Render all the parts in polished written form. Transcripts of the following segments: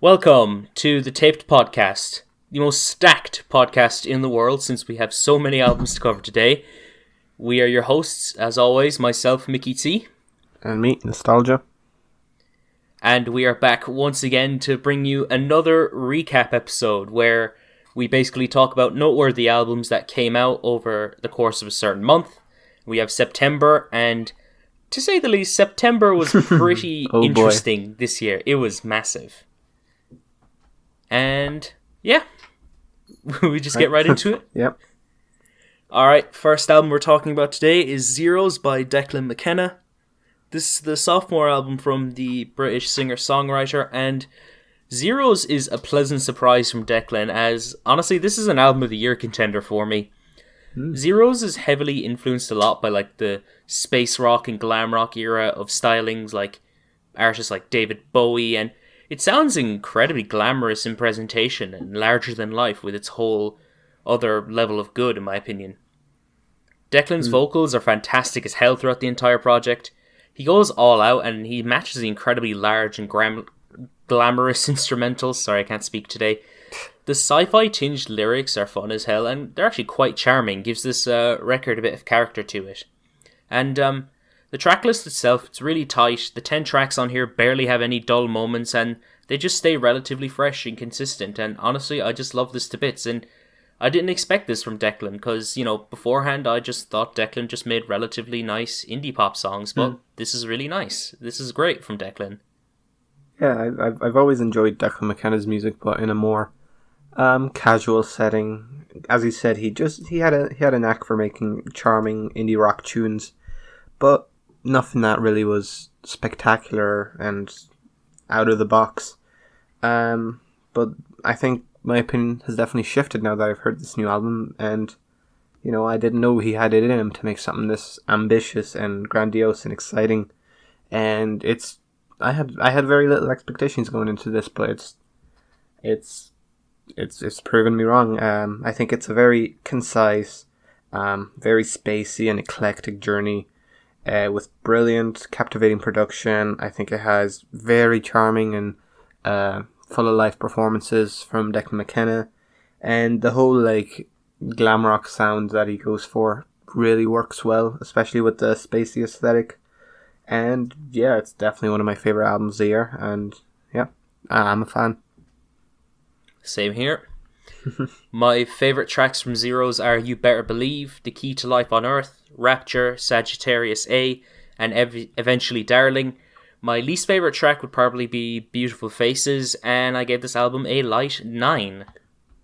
Welcome to the Taped Podcast, the most stacked podcast in the world since we have so many albums to cover today. We are your hosts, as always, myself, Mickey T. And me, Nostalgia. And we are back once again to bring you another recap episode where we basically talk about noteworthy albums that came out over the course of a certain month. We have September, and to say the least, September was pretty interesting this year. It was massive. And yeah, we just get right into it. Yep. Alright, first album we're talking about today is Zeros by Declan McKenna. This is the sophomore album from the British singer-songwriter, and Zeros is a pleasant surprise from Declan, as honestly this is an album of the year contender for me. Zeros is heavily influenced a lot by like the space rock and glam rock era of stylings like artists like David Bowie, and it sounds incredibly glamorous in presentation and larger than life with its whole other level of good, in my opinion. Declan's vocals are fantastic as hell throughout the entire project. He goes all out and he matches the incredibly large and glamorous instrumentals. Sorry, I can't speak today. The sci-fi tinged lyrics are fun as hell, and they're actually quite charming. Gives this record a bit of character to it. And the track list itself, it's really tight. The 10 tracks on here barely have any dull moments, and they just stay relatively fresh and consistent. And honestly, I just love this to bits. And I didn't expect this from Declan, because, you know, beforehand I just thought Declan just made relatively nice indie pop songs, but this is really nice. This is great from Declan. Yeah, I've always enjoyed Declan McKenna's music, but in a more casual setting. As he said, he had a knack for making charming indie rock tunes, but nothing that really was spectacular and out of the box. But I think my opinion has definitely shifted now that I've heard this new album, and you know, I didn't know he had it in him to make something this ambitious and grandiose and exciting. And I had very little expectations going into this, but it's proven me wrong. I think it's a very concise, very spacey and eclectic journey, with brilliant, captivating production. I think it has very charming and full of life performances from Declan McKenna, and the whole like glam rock sound that he goes for really works well, especially with the spacey aesthetic. And yeah, it's definitely one of my favorite albums of the year, and yeah, I'm a fan. Same here. My favorite tracks from Zeros are You Better Believe, The Key to Life on Earth, Rapture, Sagittarius A, and eventually Darling. My least favorite track would probably be Beautiful Faces, and I gave this album a light 9.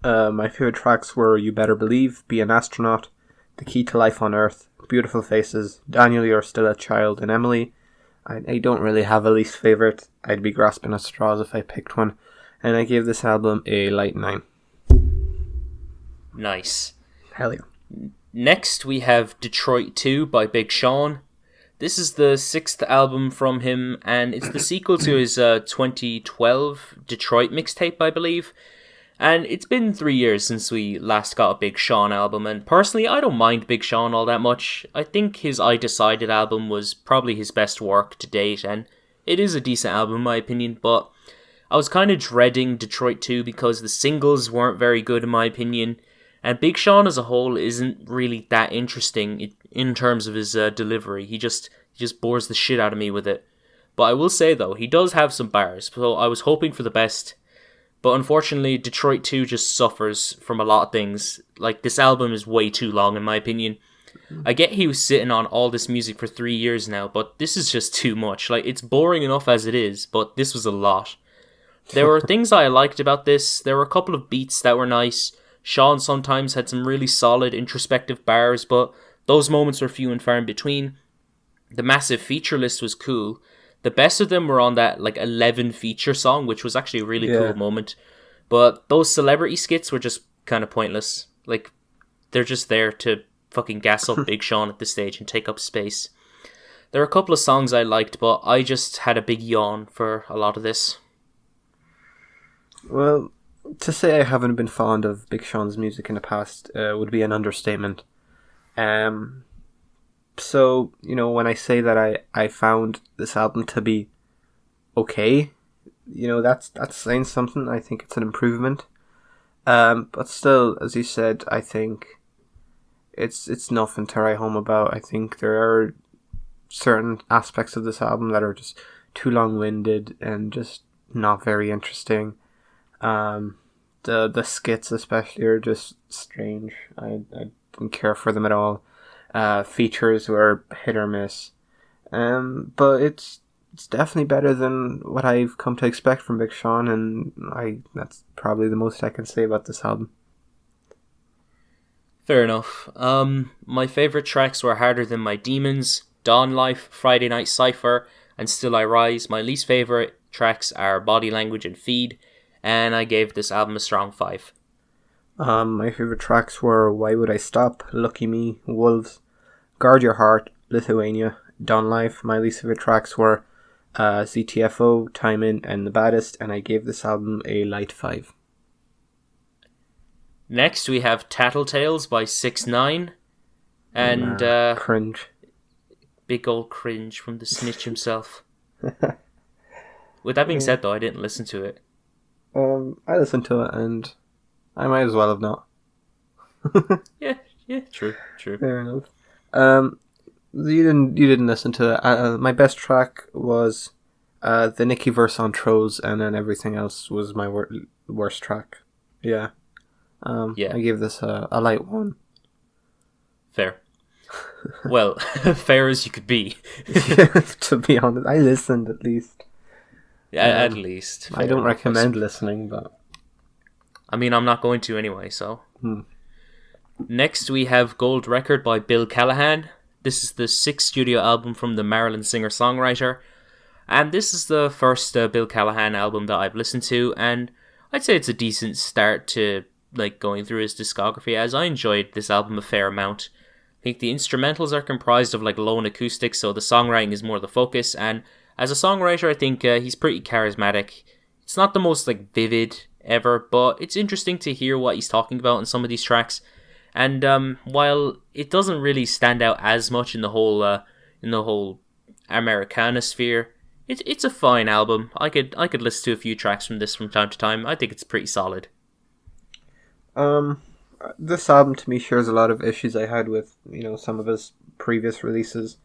My favorite tracks were You Better Believe, Be an Astronaut, The Key to Life on Earth, Beautiful Faces, Daniel You're Still a Child, and Emily. I don't really have a least favorite. I'd be grasping at straws if I picked one, and I gave this album a light 9. Nice. Hell yeah. Next we have Detroit 2 by Big Sean. This is the 6th album from him, and it's the sequel to his 2012 Detroit mixtape, I believe. And it's been 3 years since we last got a Big Sean album, and personally, I don't mind Big Sean all that much. I think his I Decided album was probably his best work to date, and it is a decent album in my opinion, but I was kind of dreading Detroit 2 because the singles weren't very good in my opinion, and Big Sean as a whole isn't really that interesting in terms of his delivery. He just bores the shit out of me with it. But I will say though, he does have some bars, so I was hoping for the best. But unfortunately, Detroit 2 just suffers from a lot of things. Like, this album is way too long in my opinion. I get he was sitting on all this music for 3 years now, but this is just too much. Like, it's boring enough as it is, but this was a lot. There were things I liked about this. There were a couple of beats that were nice. Sean sometimes had some really solid introspective bars, but those moments were few and far in between. The massive feature list was cool. The best of them were on that like 11 feature song, which was actually a really cool moment. But those celebrity skits were just kind of pointless. Like, they're just there to fucking gas up Big Sean at this stage and take up space. There are a couple of songs I liked, but I just had a big yawn for a lot of this. Well, to say I haven't been fond of Big Sean's music in the past would be an understatement. So, you know, when I say that I found this album to be okay, that's saying something. I think it's an improvement. But still, as you said, I think it's nothing to write home about. I think there are certain aspects of this album that are just too long-winded and just not very interesting. The skits especially are just strange. I didn't care for them at all. Features were hit or miss. But it's definitely better than what I've come to expect from Big Sean, and that's probably the most I can say about this album. Fair enough. My favourite tracks were Harder Than My Demons, Dawn Life, Friday Night Cypher, and Still I Rise. My least favourite tracks are Body Language and Feed, and I gave this album a strong 5. My favourite tracks were Why Would I Stop, Lucky Me, Wolves, Guard Your Heart, Lithuania, Dawn Life. My least favourite tracks were ZTFO, Time In, and The Baddest, and I gave this album a light 5. Next we have TattleTales by 6ix9ine, and cringe. Big old cringe from the snitch himself. With that being said though, I didn't listen to it. I listened to it and I might as well have not. yeah, true. Fair enough. You didn't listen to it. My best track was the Nicki verse on Throes, and then everything else was my worst track. Yeah. I gave this a light 1. Fair. Well, fair as you could be. To be honest, I listened at least. Yeah, at least. I don't recommend listening, but I mean, I'm not going to anyway, so. Next, we have Gold Record by Bill Callahan. This is the 6th studio album from the Marilyn singer-songwriter. And this is the first Bill Callahan album that I've listened to, and I'd say it's a decent start to going through his discography, as I enjoyed this album a fair amount. I think the instrumentals are comprised of lone acoustics, so the songwriting is more the focus, and as a songwriter I think he's pretty charismatic. It's not the most like vivid ever, but it's interesting to hear what he's talking about in some of these tracks. And while it doesn't really stand out as much in the whole Americana sphere, it's a fine album. I could listen to a few tracks from this from time to time. I think it's pretty solid. This album to me shares a lot of issues I had with, some of his previous releases.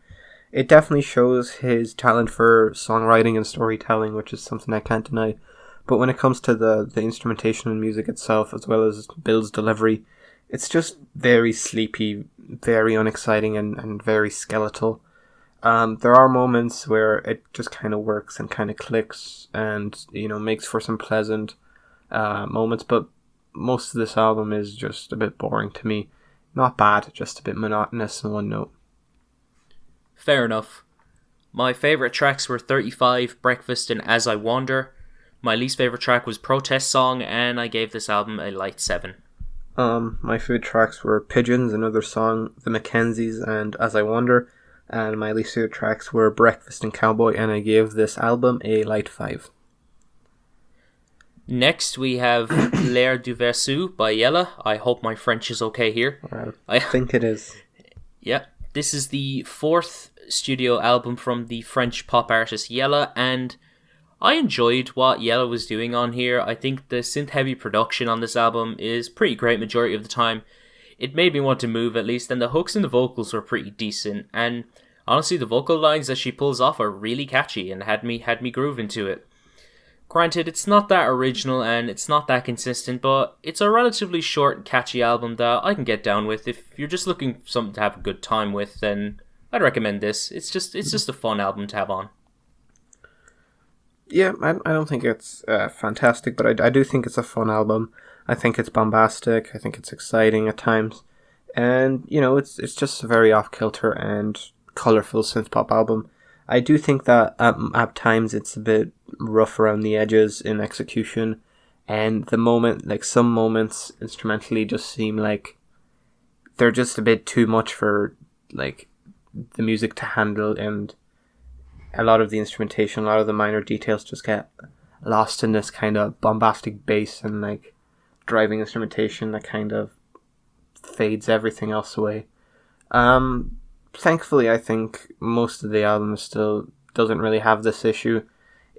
It definitely shows his talent for songwriting and storytelling, which is something I can't deny. But when it comes to the instrumentation and music itself, as well as Bill's delivery, it's just very sleepy, very unexciting, and very skeletal. There are moments where it just kind of works and kind of clicks and, makes for some pleasant moments, but most of this album is just a bit boring to me. Not bad, just a bit monotonous in one note. Fair enough. My favourite tracks were 35, Breakfast, and As I Wander. My least favourite track was Protest Song, and I gave this album a light 7. My favorite tracks were Pigeons, Another Song, The Mackenzies, and As I Wander. And my least favorite tracks were Breakfast and Cowboy, and I gave this album a light 5. Next, we have L'air du Verseau by Yelle. I hope my French is okay here. I think it is. Yeah. This is the 4th studio album from the French pop artist Yelle, and I enjoyed what Yelle was doing on here. I think the synth-heavy production on this album is pretty great majority of the time. It made me want to move at least, and the hooks and the vocals were pretty decent, and honestly the vocal lines that she pulls off are really catchy and had me grooving to it. Granted, it's not that original and it's not that consistent, but it's a relatively short and catchy album that I can get down with. If you're just looking for something to have a good time with, then I'd recommend this. It's just a fun album to have on. Yeah, I don't think it's fantastic, but I do think it's a fun album. I think it's bombastic. I think it's exciting at times. And, it's just a very off-kilter and colourful synth-pop album. I do think that at times it's a bit rough around the edges in execution, and some moments instrumentally just seem like they're just a bit too much for the music to handle, and a lot of the instrumentation, a lot of the minor details just get lost in this kind of bombastic bass and driving instrumentation that kind of fades everything else away. Thankfully, I think most of the album still doesn't really have this issue.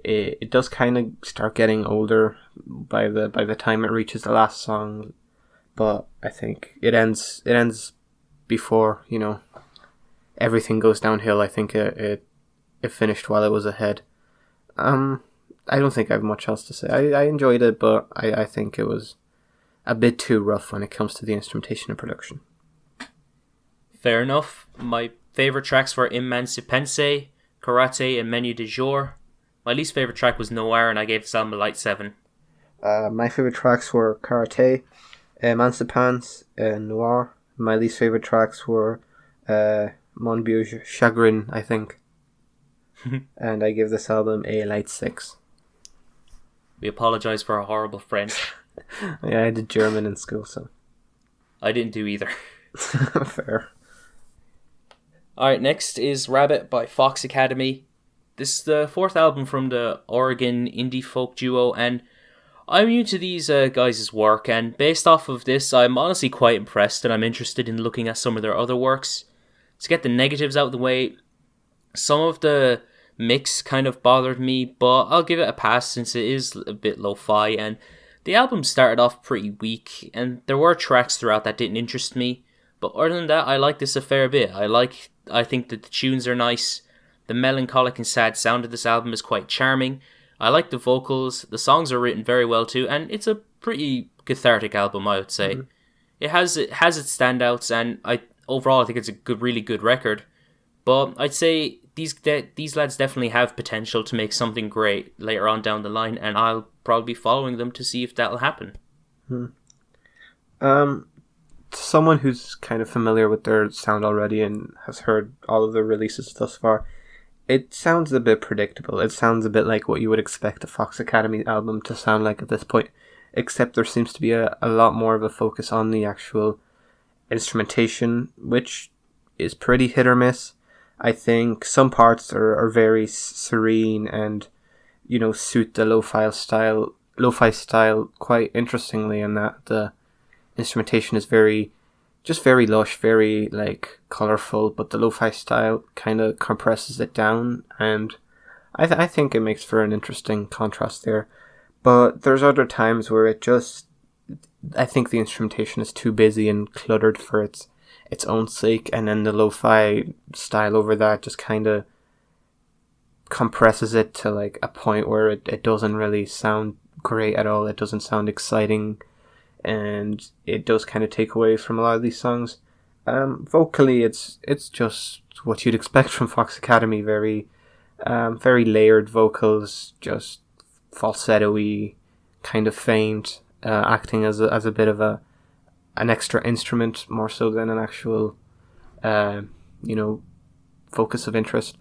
it does kind of start getting older by the time it reaches the last song, but I think it ends before, you know, everything goes downhill. I think it finished while it was ahead. I don't think I have much else to say. I enjoyed it, but I think it was a bit too rough when it comes to the instrumentation and production. Fair enough. My favourite tracks were Emancipense, Karate, and Menu du Jour. My least favourite track was Noir, and I gave this album a light 7. My favourite tracks were Karate, Emancipance, and Noir. My least favourite tracks were Mon Vieux Chagrin, I think. And I give this album a light 6. We apologise for our horrible French. Yeah, I did German in school, so. I didn't do either. Fair. Alright, next is Rabbit by Fox Academy. This is the 4th album from the Oregon indie folk duo, and I'm new to these guys' work, and based off of this, I'm honestly quite impressed, and I'm interested in looking at some of their other works. To get the negatives out of the way, some of the mix kind of bothered me, but I'll give it a pass since it is a bit lo-fi, and the album started off pretty weak, and there were tracks throughout that didn't interest me, but other than that, I like this a fair bit. I think that the tunes are nice. The melancholic and sad sound of this album is quite charming. I like the vocals. The songs are written very well too, and it's a pretty cathartic album, I would say. Mm-hmm. It has its standouts, and overall I think it's a really good record. But I'd say these lads definitely have potential to make something great later on down the line, and I'll probably be following them to see if that'll happen. Someone who's kind of familiar with their sound already and has heard all of their releases thus far, it sounds a bit predictable. It sounds a bit like what you would expect a Fox Academy album to sound like at this point, except there seems to be a lot more of a focus on the actual instrumentation, which is pretty hit or miss. I think some parts are very serene and, you know, suit the lo-fi style quite interestingly, in that the instrumentation is very lush, very like colorful, but the lo-fi style kind of compresses it down, and I think it makes for an interesting contrast there. But there's other times where I think the instrumentation is too busy and cluttered for its own sake, and then the lo-fi style over that just kind of compresses it to like a point where it doesn't really sound great at all. It doesn't sound exciting, and it does kind of take away from a lot of these songs. Vocally, it's just what you'd expect from Fox Academy. Very layered vocals, just falsetto-y, kind of faint, acting as a bit of an extra instrument more so than an actual, focus of interest.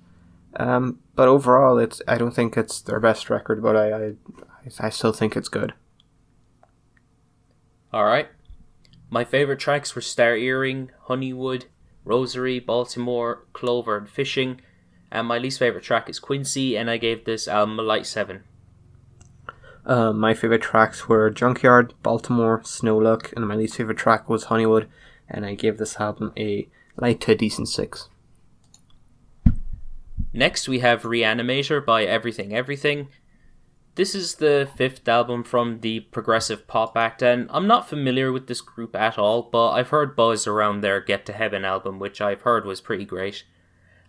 But overall, I don't think it's their best record, but I still think it's good. Alright. My favourite tracks were Star Earring, Honeywood, Rosary, Baltimore, Clover, and Fishing. And my least favourite track is Quincy, and I gave this album a light 7. My favourite tracks were Junkyard, Baltimore, Snowluck, and my least favourite track was Honeywood, and I gave this album a light to decent 6. Next we have Re-Animator by Everything Everything. This is the 5th album from the progressive pop act, and I'm not familiar with this group at all, but I've heard buzz around their Get to Heaven album, which I've heard was pretty great.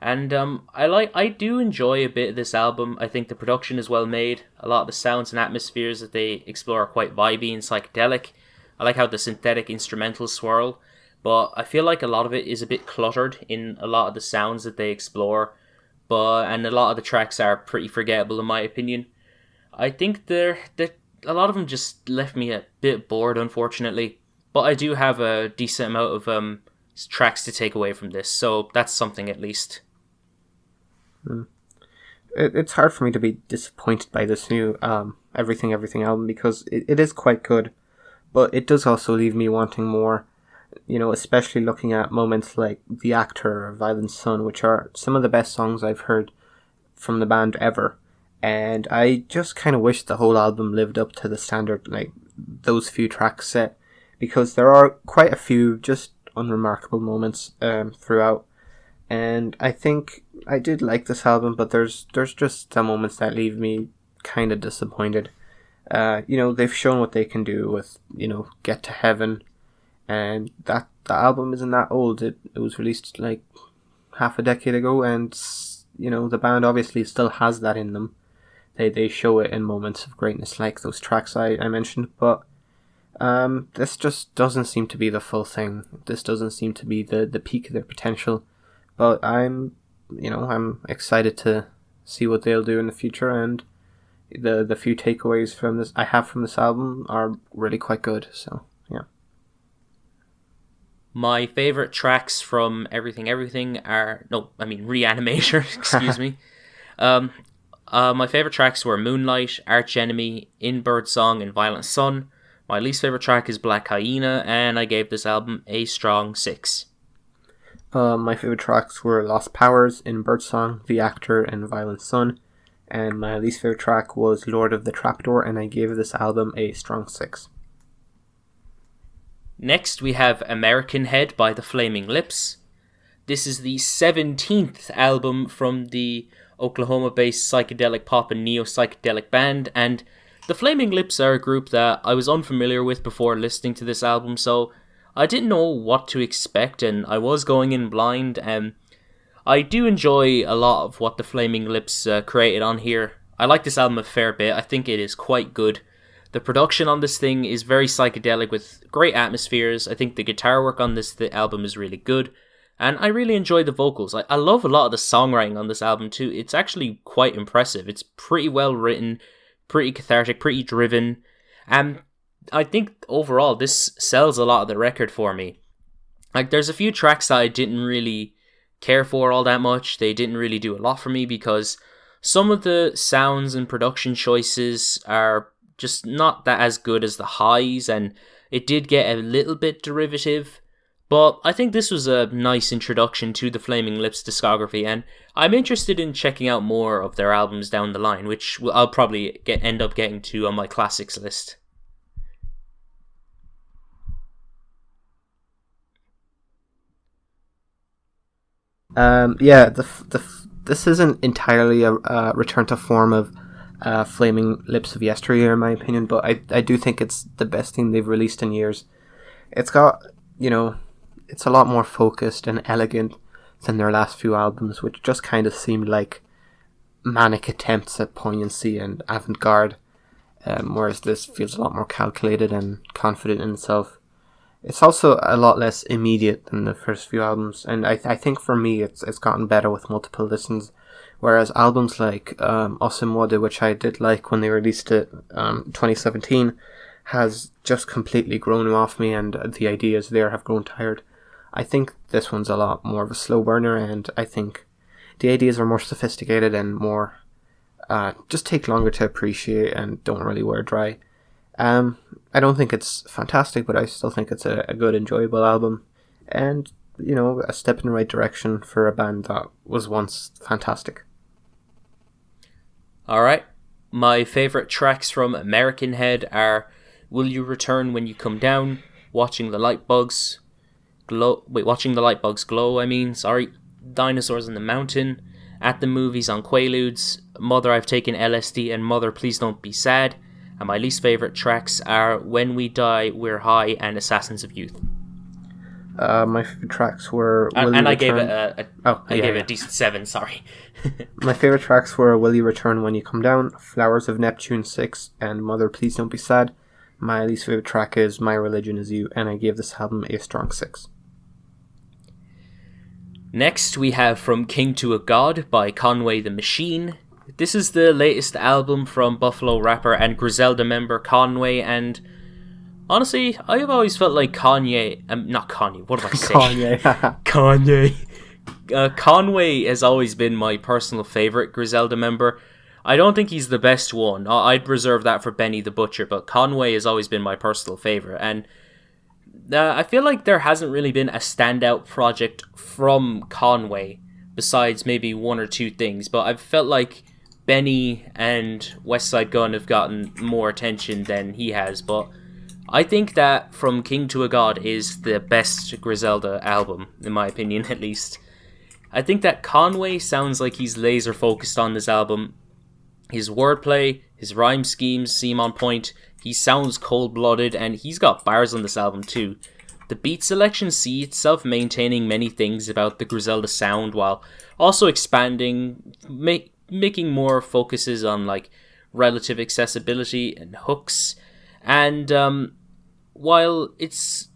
And I do enjoy a bit of this album. I think the production is well made. A lot of the sounds and atmospheres that they explore are quite vibey and psychedelic. I like how the synthetic instrumentals swirl, but I feel like a lot of it is a bit cluttered in a lot of the sounds that they explore, and a lot of the tracks are pretty forgettable in my opinion. I think a lot of them just left me a bit bored, unfortunately, but I do have a decent amount of tracks to take away from this, so that's something at least. It's hard for me to be disappointed by this new Everything Everything album, because it is quite good, but it does also leave me wanting more, especially looking at moments like The Actor or Violent Sun, which are some of the best songs I've heard from the band ever. And I just kind of wish the whole album lived up to the standard, like those few tracks set, because there are quite a few just unremarkable moments throughout. And I think I did like this album, but there's just some moments that leave me kind of disappointed. They've shown what they can do with, Get to Heaven, and that the album isn't that old. It was released like half a decade ago, and the band obviously still has that in them. They show it in moments of greatness, like those tracks I mentioned, but this just doesn't seem to be the full thing. This doesn't seem to be the peak of their potential. But I'm excited to see what they'll do in the future, and the few takeaways from this album are really quite good. So yeah. My favorite tracks from Everything are Re-Animator. Excuse me. My favorite tracks were Moonlight, Arch Enemy, In Bird Song, and Violent Sun. My least favorite track is Black Hyena, and I gave this album a strong 6. My favorite tracks were Lost Powers, In Birdsong, The Actor, and Violent Sun. And my least favorite track was Lord of the Trapdoor, and I gave this album a strong 6. Next, we have American Head by The Flaming Lips. This is the 17th album from the Oklahoma-based psychedelic pop and neo-psychedelic band, and The Flaming Lips are a group that I was unfamiliar with before listening to this album, so I didn't know what to expect, and I was going in blind. I do enjoy a lot of what The Flaming Lips created on here. I like this album a fair bit. I think it is quite good. The production on this thing is very psychedelic with great atmospheres. I think the guitar work on the album is really good, and I really enjoy the vocals. I love a lot of the songwriting on this album too. It's actually quite impressive. It's pretty well written, pretty cathartic, pretty driven, and I think overall this sells a lot of the record for me. Like, there's a few tracks that I didn't really care for all that much. They didn't really do a lot for me because some of the sounds and production choices are just not that as good as the highs, and it did get a little bit derivative. But I think this was a nice introduction to the Flaming Lips discography, and I'm interested in checking out more of their albums down the line, which I'll probably end up getting to on my classics list. This isn't entirely a return to form of Flaming Lips of yesteryear, in my opinion, but I do think it's the best thing they've released in years. It's got, it's a lot more focused and elegant than their last few albums, which just kind of seemed like manic attempts at poignancy and avant-garde, whereas this feels a lot more calculated and confident in itself. It's also a lot less immediate than the first few albums, and I think for me it's gotten better with multiple listens, whereas albums like Osimode, which I did like when they released it 2017, has just completely grown off me, and the ideas there have grown tired. I think this one's a lot more of a slow burner, and I think the ideas are more sophisticated and more just take longer to appreciate and don't really wear dry. I don't think it's fantastic, but I still think it's a good, enjoyable album, and a step in the right direction for a band that was once fantastic. Alright, my favourite tracks from American Head are Will You Return When You Come Down, Watching the Light Bugs Glow, Dinosaurs in the Mountain, At the Movies on Quaaludes, Mother I've Taken LSD, and Mother Please Don't Be Sad. And my least favourite tracks are When We Die, We're High, and Assassins of Youth. My favorite tracks were I gave it a decent 7, sorry. My favorite tracks were Will You Return When You Come Down, Flowers of Neptune 6, and Mother Please Don't Be Sad. My least favorite track is My Religion Is You, and I gave this album a strong 6. Next we have From King to a God by Conway the Machine. This is the latest album from Buffalo rapper and Griselda member Conway, and honestly, I've always felt like Conway has always been my personal favourite Griselda member. I don't think he's the best one. I'd reserve that for Benny the Butcher, but Conway has always been my personal favourite, and I feel like there hasn't really been a standout project from Conway besides maybe one or two things, but I've felt like Benny and Westside Gunn have gotten more attention than he has, but I think that From King to a God is the best Griselda album, in my opinion at least. I think that Conway sounds like he's laser focused on this album. His wordplay, his rhyme schemes seem on point. He sounds cold-blooded, and he's got bars on this album too. The beat selection see itself maintaining many things about the Griselda sound while also expanding, making more focuses on like relative accessibility and hooks. And while it's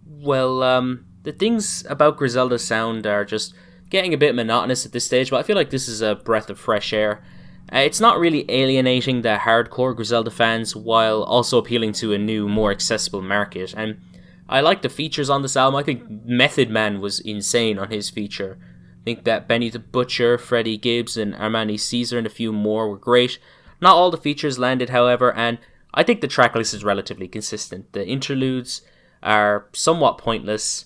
the things about Griselda's sound are just getting a bit monotonous at this stage, but I feel like this is a breath of fresh air. It's not really alienating the hardcore Griselda fans while also appealing to a new, more accessible market. And I like the features on this album. I think Method Man was insane on his feature. I think that Benny the Butcher, Freddie Gibbs, and Armani Caesar and a few more were great. Not all the features landed, however, and I think the tracklist is relatively consistent. The interludes are somewhat pointless,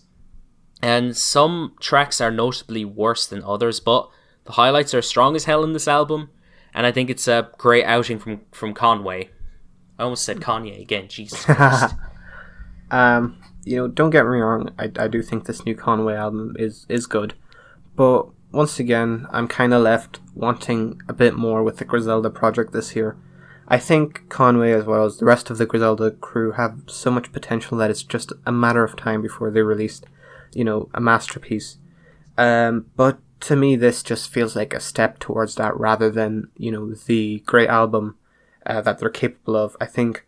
and some tracks are notably worse than others, but the highlights are strong as hell in this album, and I think it's a great outing from Conway. I almost said Kanye again, Jesus Christ. Don't get me wrong, I do think this new Conway album is good, but once again, I'm kind of left wanting a bit more with the Griselda project this year. I think Conway, as well as the rest of the Griselda crew, have so much potential that it's just a matter of time before they released, a masterpiece. But to me, this just feels like a step towards that rather than, the great album that they're capable of. I think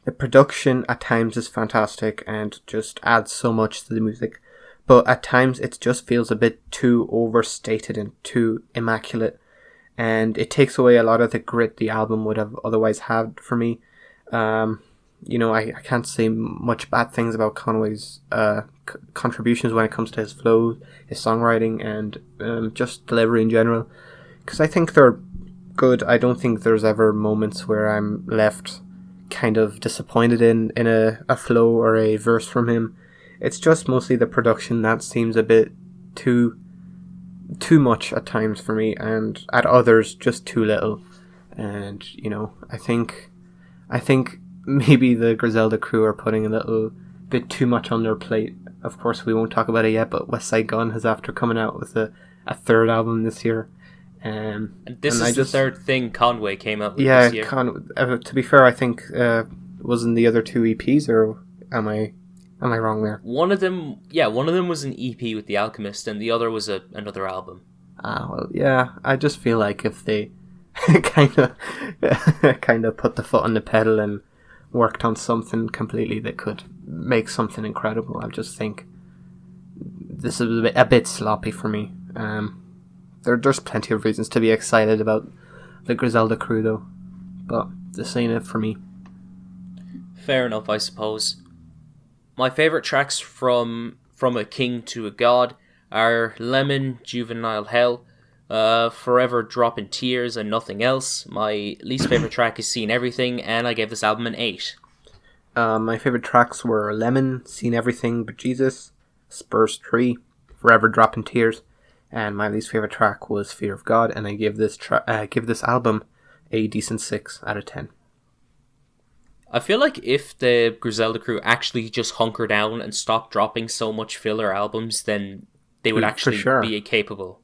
the production at times is fantastic and just adds so much to the music. But at times it just feels a bit too overstated and too immaculate. And it takes away a lot of the grit the album would have otherwise had for me. I can't say much bad things about Conway's contributions when it comes to his flow, his songwriting, and just delivery in general. Because I think they're good. I don't think there's ever moments where I'm left kind of disappointed in a flow or a verse from him. It's just mostly the production that seems a bit too much at times for me, and at others just too little. And I think maybe the Griselda crew are putting a little bit too much on their plate. Of course, we won't talk about it yet, but West Side Gun has after coming out with a third album this year. And this is the third thing Conway came up with this year. To be fair, I think wasn't the other two EPs, or am I wrong there? One of them was an EP with The Alchemist, and the other was another album. Well, yeah. I just feel like if they kind of put the foot on the pedal and worked on something completely that could make something incredible, I just think this is a bit sloppy for me. There's plenty of reasons to be excited about the Griselda crew, though, but this ain't it for me. Fair enough, I suppose. My favourite tracks from A King to a God are Lemon, Juvenile Hell, Forever Dropping Tears, and Nothing Else. My least favourite track is Seen Everything, and I gave this album an 8. My favourite tracks were Lemon, Seen Everything But Jesus, Spurs Tree, Forever Dropping Tears, and my least favourite track was Fear of God, and I give this album a decent 6 out of 10. I feel like if the Griselda crew actually just hunker down and stop dropping so much filler albums, then they would actually be capable.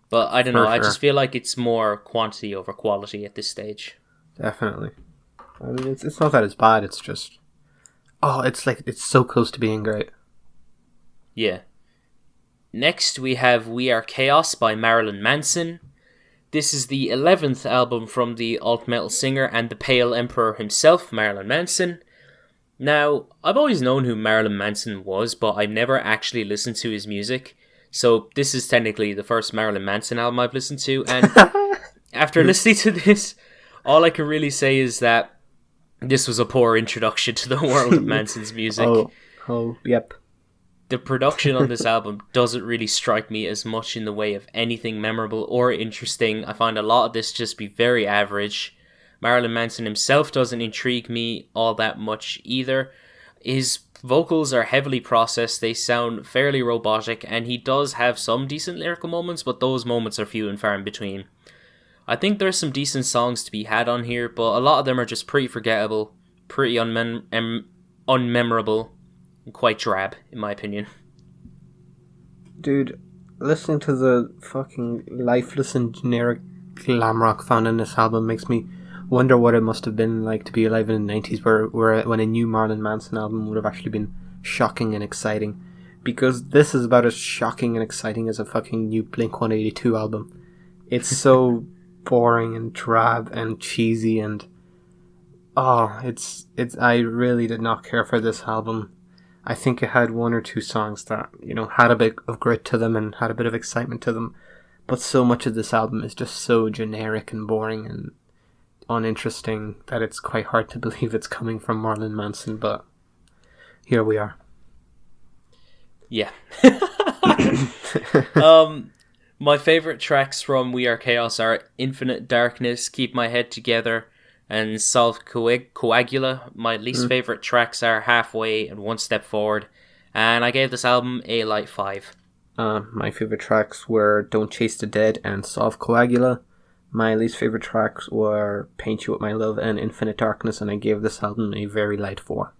But I don't know, I just feel like it's more quantity over quality at this stage. Definitely. I mean, it's not that it's bad, it's just... it's so close to being great. Yeah. Next we have We Are Chaos by Marilyn Manson. This is the 11th album from the alt-metal singer and the Pale Emperor himself, Marilyn Manson. Now, I've always known who Marilyn Manson was, but I've never actually listened to his music. So this is technically the first Marilyn Manson album I've listened to, and after listening to this, all I can really say is that this was a poor introduction to the world of Manson's music. Yep. The production on this album doesn't really strike me as much in the way of anything memorable or interesting. I find a lot of this just be very average. Marilyn Manson himself doesn't intrigue me all that much either. His vocals are heavily processed, they sound fairly robotic, and he does have some decent lyrical moments, but those moments are few and far in between. I think there's some decent songs to be had on here, but a lot of them are just pretty forgettable, pretty unmemorable, and quite drab, in my opinion. Dude, listening to the fucking lifeless and generic glam rock found in this album makes me wonder what it must have been like to be alive in the 90s when a new Marilyn Manson album would have actually been shocking and exciting. Because this is about as shocking and exciting as a fucking new Blink-182 album. It's so boring and drab and cheesy and... I really did not care for this album. I think it had one or two songs that, had a bit of grit to them and had a bit of excitement to them. But so much of this album is just so generic and boring and uninteresting that it's quite hard to believe it's coming from Marilyn Manson, but here we are. Yeah. My favourite tracks from We Are Chaos are Infinite Darkness, Keep My Head Together, and Solve Coagula. My least favourite tracks are Halfway and One Step Forward, and I gave this album a light 5. My favourite tracks were Don't Chase the Dead and Solve Coagula. My least favourite tracks were Paint You With My Love and Infinite Darkness, and I gave this album a very light 4.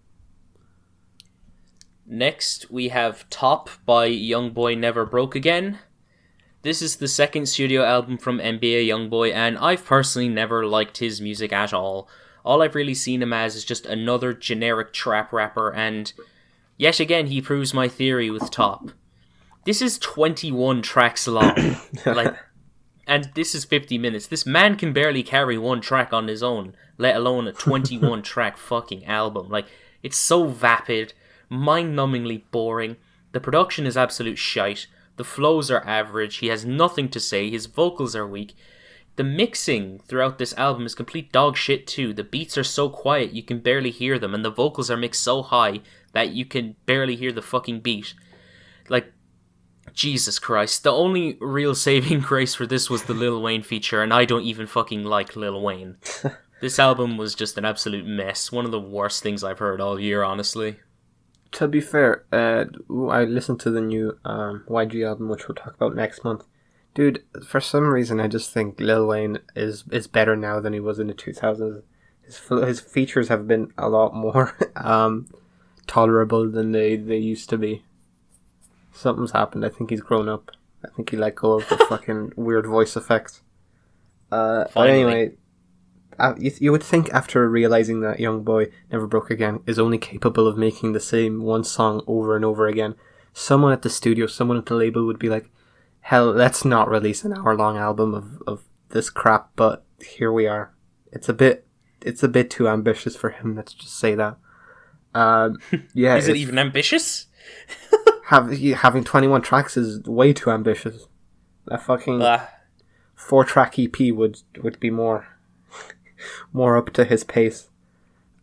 Next, we have Top by YoungBoy Never Broke Again. This is the second studio album from NBA YoungBoy, and I've personally never liked his music at all. All I've really seen him as is just another generic trap rapper, and yet again he proves my theory with Top. This is 21 tracks long, and this is 50 minutes. This man can barely carry one track on his own, let alone a 21 track fucking album. It's so vapid, mind-numbingly boring. The production is absolute shite. The flows are average. He has nothing to say. His vocals are weak. The mixing throughout this album is complete dog shit too. The beats are so quiet you can barely hear them, and the vocals are mixed so high that you can barely hear the fucking beat. Jesus Christ. The only real saving grace for this was the Lil Wayne feature, and I don't even fucking like Lil Wayne. This album was just an absolute mess. One of the worst things I've heard all year, honestly. To be fair, I listened to the new YG album, which we'll talk about next month. Dude, for some reason, I just think Lil Wayne is better now than he was in the 2000s. His features have been a lot more tolerable than they used to be. Something's happened. I think he's grown up. I think he let go of the fucking weird voice effects. But anyway... You would think after realizing that YoungBoy Never Broke Again is only capable of making the same one song over and over again, someone at the studio, someone at the label would be like, hell, let's not release an hour-long album of this crap, but here we are. It's a bit too ambitious for him, let's just say that. Yeah. Is it even ambitious? Having 21 tracks is way too ambitious. A fucking 4-track EP would be more up to his pace.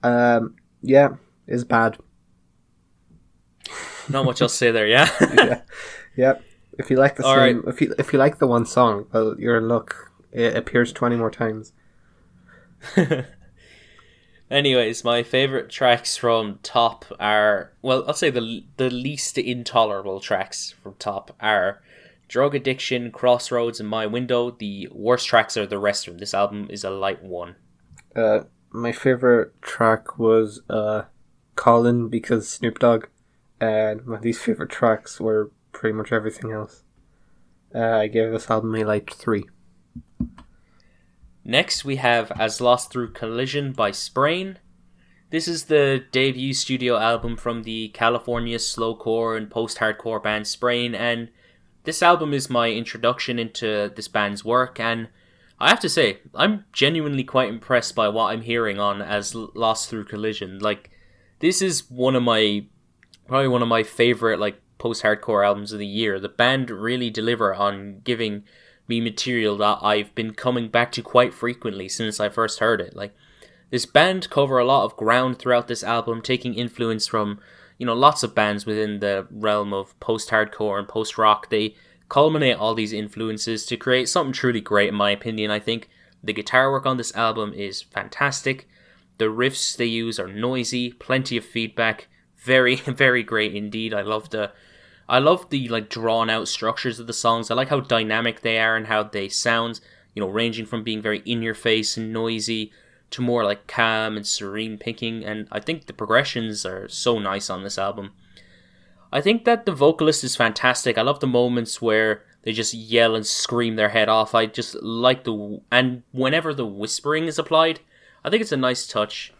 Yeah, is bad. Not much else to say there, yeah? Yeah. If you like the All same, right. if you like the one song, well, you're in luck. It appears 20 more times. Anyways, my favourite tracks from Top are... Well, I'll say the least intolerable tracks from Top are Drug Addiction, Crossroads, and My Window. The worst tracks are the rest of them. This album is a light 1. My favourite track was Callin' because Snoop Dogg. And my least favourite tracks were pretty much everything else. I gave this album a light 3. Next, we have As Lost Through Collision by Sprain. This is the debut studio album from the California slowcore and post-hardcore band Sprain, and this album is my introduction into this band's work, and I have to say, I'm genuinely quite impressed by what I'm hearing on As Lost Through Collision. This is probably one of my favourite, post-hardcore albums of the year. The band really deliver on giving me material that I've been coming back to quite frequently since I first heard it. This band cover a lot of ground throughout this album, taking influence from, lots of bands within the realm of post-hardcore and post-rock. They culminate all these influences to create something truly great, in my opinion. I think the guitar work on this album is fantastic. The riffs they use are noisy, plenty of feedback, very, very great indeed. I love the drawn out structures of the songs. I like how dynamic they are and how they sound, ranging from being very in your face and noisy to more calm and serene picking, and I think the progressions are so nice on this album. I think that the vocalist is fantastic. I love the moments where they just yell and scream their head off. I just like and whenever the whispering is applied, I think it's a nice touch.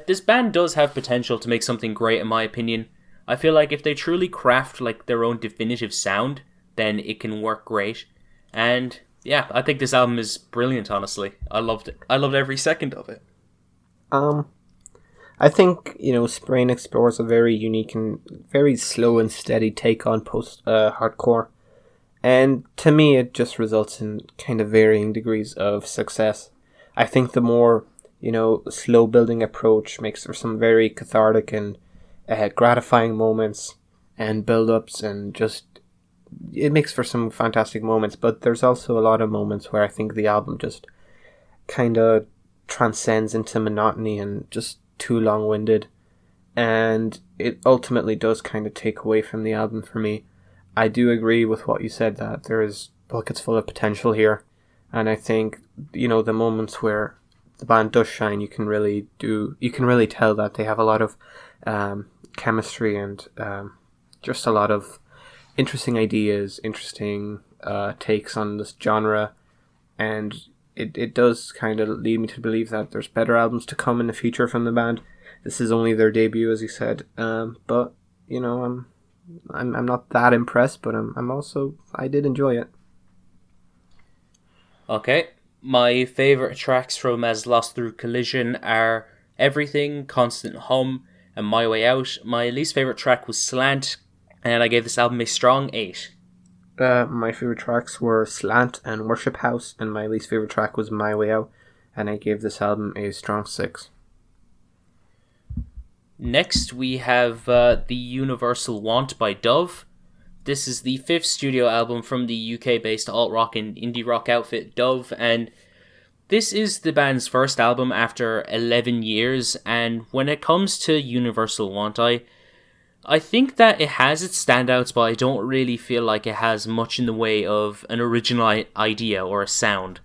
This band does have potential to make something great, in my opinion. I feel like if they truly craft like their own definitive sound, then it can work great. And yeah, I think this album is brilliant, honestly. I loved it. I loved every second of it. I think, Sprain explores a very unique and very slow and steady take on post-hardcore. And to me, it just results in kind of varying degrees of success. I think the more, slow building approach makes for some very cathartic and gratifying moments and build-ups, and just it makes for some fantastic moments. But there's also a lot of moments where I think the album just kind of transcends into monotony and just too long-winded, and it ultimately does kind of take away from the album for me. I do agree with what you said, that there is buckets full of potential here, and I think the moments where the band does shine, you can really tell that they have a lot of chemistry and just a lot of interesting ideas, interesting takes on this genre, and it does kind of lead me to believe that there's better albums to come in the future from the band. This is only their debut, as you said, but I'm not that impressed, but I did enjoy it. Okay, my favourite tracks from As Lost Through Collision are Everything, Constant Hum, and My Way Out. My least favourite track was Slant, and I gave this album a strong 8. My favourite tracks were Slant and Worship House, and my least favourite track was My Way Out, and I gave this album a strong 6. Next, we have The Universal Want by Dove. This is the 5th studio album from the UK-based alt-rock and indie rock outfit Dove, and this is the band's first album after 11 years, and when it comes to Universal Want, I think that it has its standouts, but I don't really feel like it has much in the way of an original idea or a sound.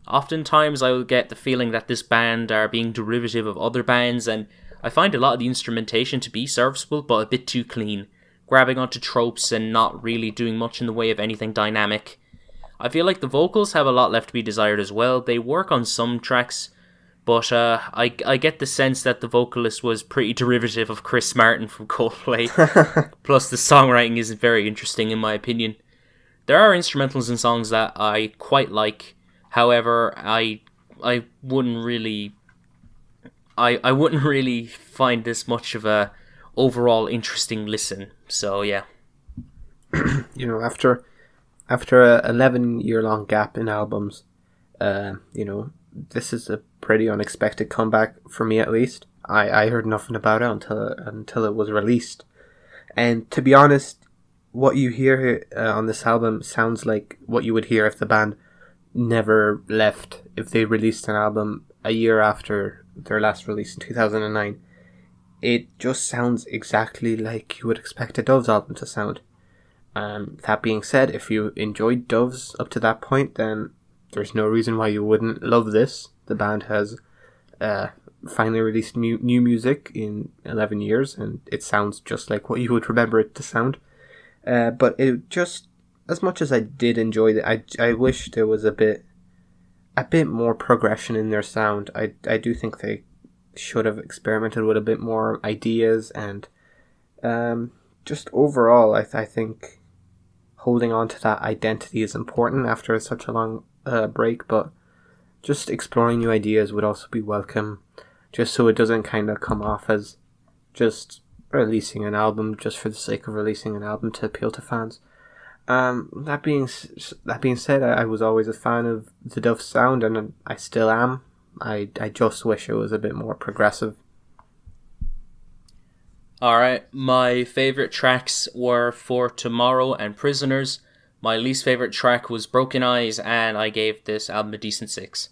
Oftentimes I will get the feeling that this band are being derivative of other bands, and I find a lot of the instrumentation to be serviceable, but a bit too clean, grabbing onto tropes and not really doing much in the way of anything dynamic. I feel like the vocals have a lot left to be desired as well. They work on some tracks, but I get the sense that the vocalist was pretty derivative of Chris Martin from Coldplay. Plus, the songwriting isn't very interesting in my opinion. There are instrumentals in songs that I quite like. However, I wouldn't really find this much of a overall interesting listen. So yeah. After a 11-year-long gap in albums, this is a pretty unexpected comeback for me, at least. I heard nothing about it until it was released, and to be honest, what you hear on this album sounds like what you would hear if the band never left, if they released an album a year after their last release in 2009. It just sounds exactly like you would expect a Doves album to sound. That being said, if you enjoyed Doves up to that point, then there's no reason why you wouldn't love this. The band has finally released new music in 11 years, and it sounds just like what you would remember it to sound. But it just, as much as I did enjoy it, I wish there was a bit more progression in their sound. I do think they should have experimented with a bit more ideas, and just overall, I think holding on to that identity is important after such a long break, but just exploring new ideas would also be welcome, just so it doesn't kind of come off as just releasing an album just for the sake of releasing an album to appeal to fans. That being said, I was always a fan of the Dove sound, and I still am. I just wish it was a bit more progressive. Alright, my favourite tracks were For Tomorrow and Prisoners. My least favourite track was Broken Eyes, and I gave this album a decent 6.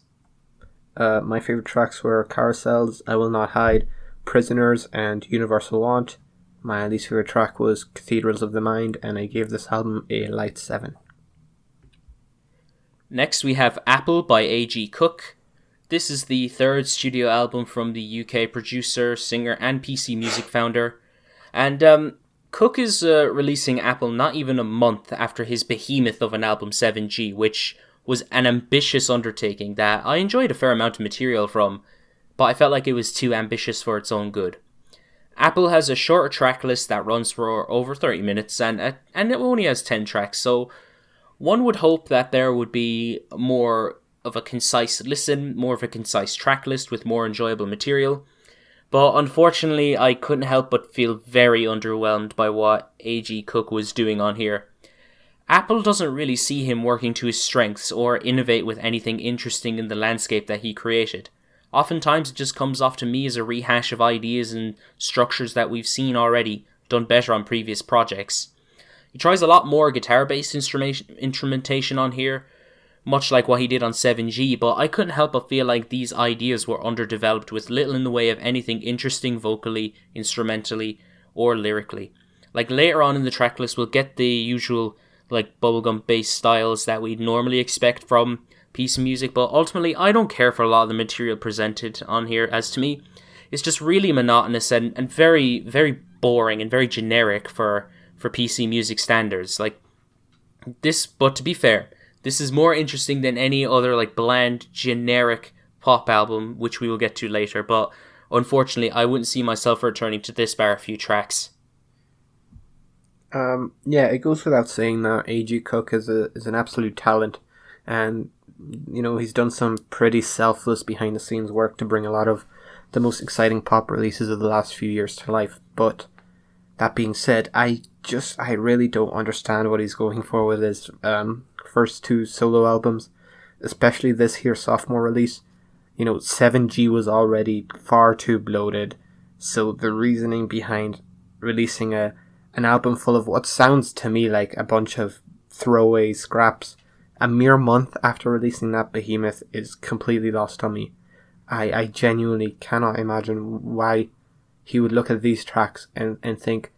My favourite tracks were Carousels, I Will Not Hide, Prisoners, and Universal Want. My least favourite track was Cathedrals of the Mind, and I gave this album a light 7. Next we have Apple by A.G. Cook. This is the 3rd studio album from the UK producer, singer, and PC Music founder. And Cook is releasing Apple not even a month after his behemoth of an album 7G, which was an ambitious undertaking that I enjoyed a fair amount of material from, but I felt like it was too ambitious for its own good. Apple has a shorter track list that runs for over 30 minutes, and it only has 10 tracks, so one would hope that there would be more of a concise listen, more of a concise track list with more enjoyable material. But unfortunately, I couldn't help but feel very underwhelmed by what A.G. Cook was doing on here. Apple doesn't really see him working to his strengths or innovate with anything interesting in the landscape that he created. Oftentimes it just comes off to me as a rehash of ideas and structures that we've seen already, done better on previous projects. He tries a lot more guitar-based instrumentation on here, much like what he did on 7G, but I couldn't help but feel like these ideas were underdeveloped with little in the way of anything interesting vocally, instrumentally, or lyrically. Like later on in the tracklist, we'll get the usual like bubblegum bass styles that we'd normally expect from piece of music, but ultimately I don't care for a lot of the material presented on here, as to me it's just really monotonous and very, very boring and very generic for PC music standards. Like this, but to be fair, this is more interesting than any other like bland, generic pop album, which we will get to later, but unfortunately I wouldn't see myself returning to this bar a few tracks. Yeah, it goes without saying that A.G. Cook is an absolute talent, and you know, he's done some pretty selfless behind the scenes work to bring a lot of the most exciting pop releases of the last few years to life. But that being said, I really don't understand what he's going for with his first two solo albums, especially this here sophomore release. You know, 7G was already far too bloated, so the reasoning behind releasing an album full of what sounds to me like a bunch of throwaway scraps a mere month after releasing that behemoth is completely lost on me. I genuinely cannot imagine why he would look at these tracks and think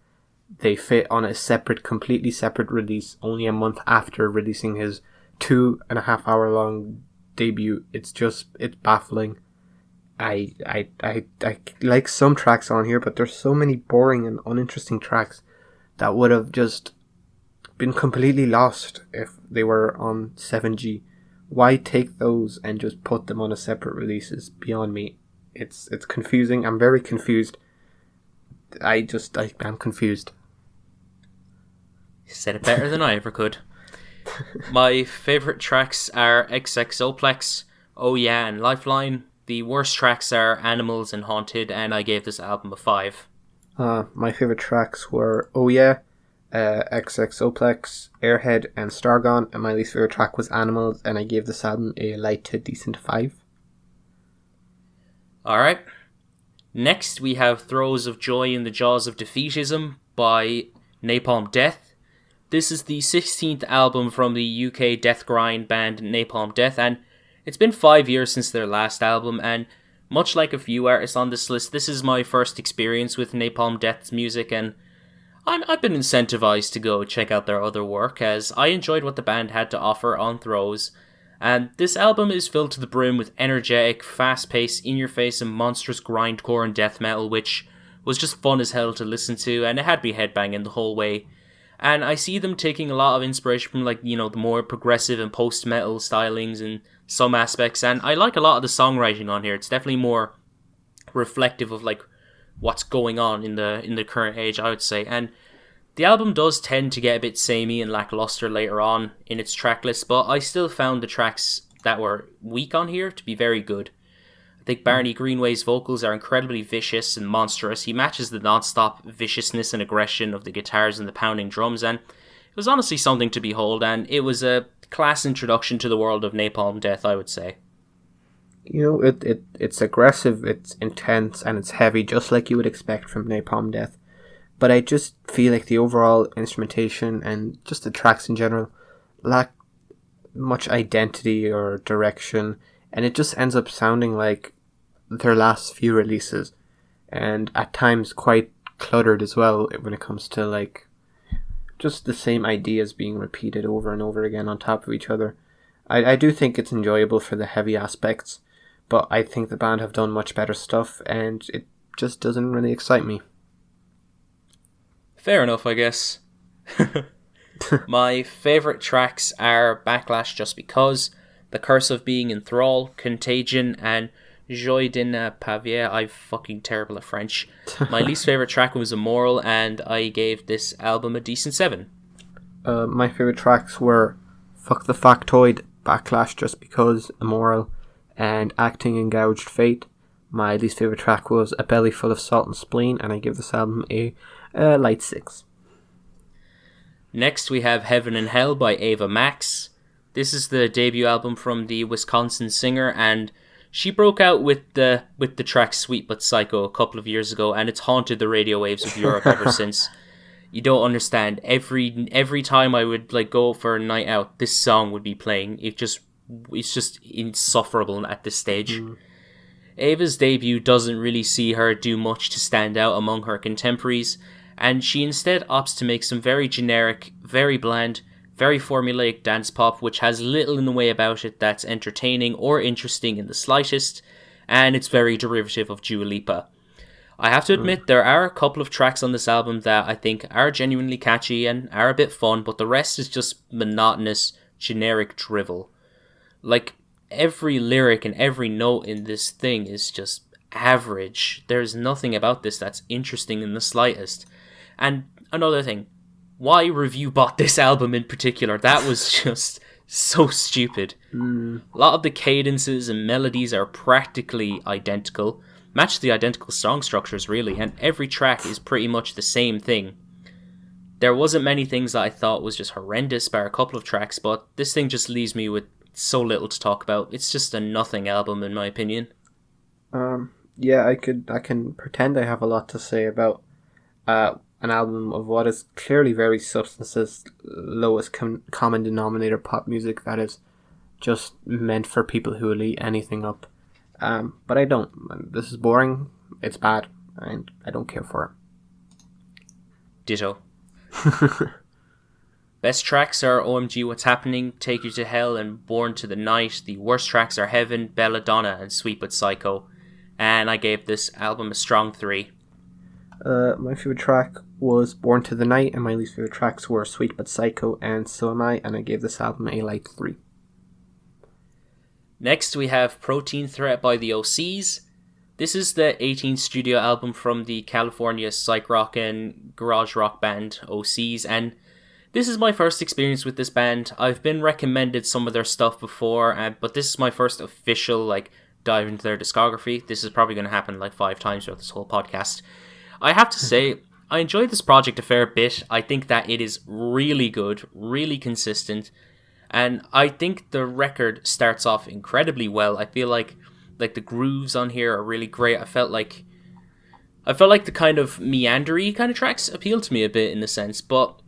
they fit on a completely separate release only a month after releasing his 2.5 hour long debut. It's baffling. I like some tracks on here, but there's so many boring and uninteresting tracks that would have just been completely lost if they were on 7G. Why take those and just put them on a separate release is beyond me. It's confusing. I'm very confused. I'm confused. You said it better than I ever could. My favourite tracks are XXOplex, Oh Yeah and Lifeline. The worst tracks are Animals and Haunted, and I gave this album a 5. My favourite tracks were Oh Yeah, XXOplex, Airhead and Stargone, and my least favourite track was Animals, and I gave this album a light to decent 5. Alright. Next we have Throes of Joy in the Jaws of Defeatism by Napalm Death. This is the 16th album from the UK death grind band Napalm Death, and it's been 5 years since their last album, and much like a few artists on this list, this is my first experience with Napalm Death's music, and I've been incentivized to go check out their other work, as I enjoyed what the band had to offer on Throes. And this album is filled to the brim with energetic, fast-paced, in-your-face and monstrous grindcore and death metal, which was just fun as hell to listen to, and it had me headbanging the whole way. And I see them taking a lot of inspiration from, like, you know, the more progressive and post-metal stylings in some aspects, and I like a lot of the songwriting on here. It's definitely more reflective of, like, what's going on in the current age, I would say. And the album does tend to get a bit samey and lackluster later on in its track list, but I still found the tracks that were weak on here to be very good. I think Barney Greenway's vocals are incredibly vicious and monstrous. He matches the non-stop viciousness and aggression of the guitars and the pounding drums, and it was honestly something to behold, and it was a class introduction to the world of Napalm Death, I would say. You know, it's aggressive, it's intense, and it's heavy, just like you would expect from Napalm Death. But I just feel like the overall instrumentation and just the tracks in general lack much identity or direction, and it just ends up sounding like their last few releases, and at times quite cluttered as well when it comes to like just the same ideas being repeated over and over again on top of each other. I do think it's enjoyable for the heavy aspects, but I think the band have done much better stuff, and it just doesn't really excite me. Fair enough, I guess. My favourite tracks are Backlash Just Because, The Curse of Being in Thrall, Contagion, and Joie de ne Pavier. I'm fucking terrible at French. My least favourite track was Immoral, and I gave this album a decent 7. My favourite tracks were Fuck the Factoid, Backlash Just Because, Immoral, and Acting in Gouged Fate. My least favourite track was A Belly Full of Salt and Spleen, and I give this album a light 6. Next we have Heaven and Hell by Ava Max. This is the debut album from the Wisconsin singer, and she broke out with the track Sweet But Psycho a couple of years ago, and it's haunted the radio waves of Europe ever since. You don't understand. Every time I would go for a night out, this song would be playing. It's just insufferable at this stage. Ava's debut doesn't really see her do much to stand out among her contemporaries, and she instead opts to make some very generic, very bland, very formulaic dance pop, which has little in the way about it that's entertaining or interesting in the slightest, and it's very derivative of Dua Lipa. I have to admit, there are a couple of tracks on this album that I think are genuinely catchy and are a bit fun, but the rest is just monotonous, generic drivel. Every lyric and every note in this thing is just average. There's nothing about this that's interesting in the slightest. And another thing, why review bought this album in particular? That was just so stupid. A lot of the cadences and melodies are practically identical, match the identical song structures really, and every track is pretty much the same thing. There wasn't many things that I thought was just horrendous, bar a couple of tracks, but this thing just leaves me with so little to talk about. It's just a nothing album in my opinion. Yeah, I can pretend I have a lot to say about an album of what is clearly very substanceless, lowest common denominator pop music that is just meant for people who will eat anything up. But I don't. This is boring, it's bad, and I don't care for it. Ditto. Best tracks are OMG What's Happening, Take You to Hell, and Born to the Night. The worst tracks are Heaven, Belladonna, and Sweet But Psycho. And I gave this album a strong 3. My favourite track was Born to the Night, and my least favourite tracks were Sweet But Psycho and So Am I, and I gave this album a light 3. Next we have Protean Threat by the OCs. This is the 18th studio album from the California psych rock and garage rock band OCs, and this is my first experience with this band. I've been recommended some of their stuff before, but this is my first official dive into their discography. This is probably going to happen 5 times throughout this whole podcast. I have to say, I enjoyed this project a fair bit. I think that it is really good, really consistent, and I think the record starts off incredibly well. I feel like the grooves on here are really great. I felt like the kind of meandery kind of tracks appealed to me a bit in a sense, but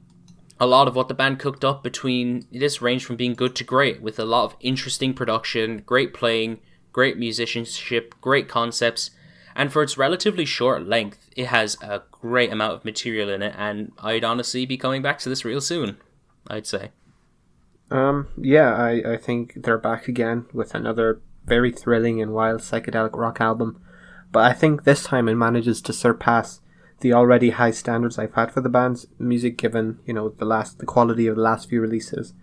a lot of what the band cooked up between this ranged from being good to great, with a lot of interesting production, great playing, great musicianship, great concepts, and for its relatively short length, it has a great amount of material in it, and I'd honestly be coming back to this real soon, I'd say. Yeah, I think they're back again with another very thrilling and wild psychedelic rock album, but I think this time it manages to surpass the already high standards I've had for the band's music, given the quality of the last few releases.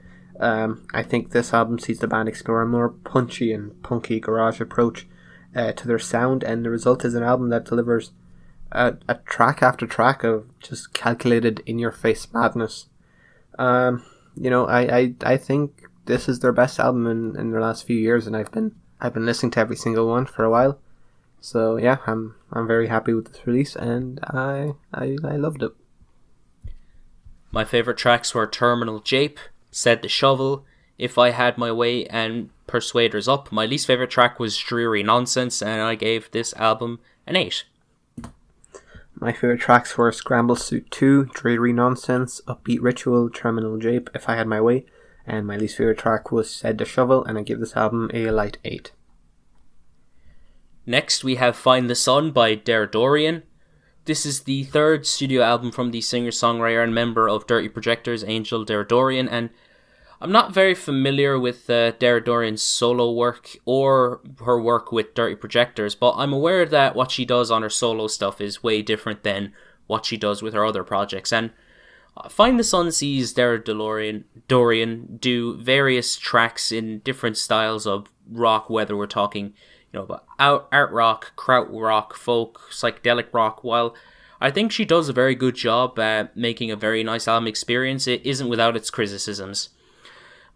I think this album sees the band explore a more punchy and punky garage approach to their sound, and the result is an album that delivers a track after track of just calculated in-your-face madness. I think this is their best album in their last few years, and I've been listening to every single one for a while. So yeah, I'm very happy with this release, and I loved it. My favourite tracks were Terminal Jape, Said the Shovel, If I Had My Way, and Persuaders Up. My least favourite track was Dreary Nonsense, and I gave this album an 8. My favourite tracks were Scramble Suit 2, Dreary Nonsense, Upbeat Ritual, Terminal Jape, If I Had My Way, and my least favourite track was Said the Shovel, and I give this album a light 8. Next we have Find the Sun by Deradoorian. This is the third studio album from the singer-songwriter and member of Dirty Projectors, Angel Deradoorian, and I'm not very familiar with Deradoorian's solo work or her work with Dirty Projectors, but I'm aware that what she does on her solo stuff is way different than what she does with her other projects. And Find the Sun sees Deradoorian do various tracks in different styles of rock, whether we're talking, about art rock, krautrock, folk, psychedelic rock. While I think she does a very good job at making a very nice album experience, it isn't without its criticisms.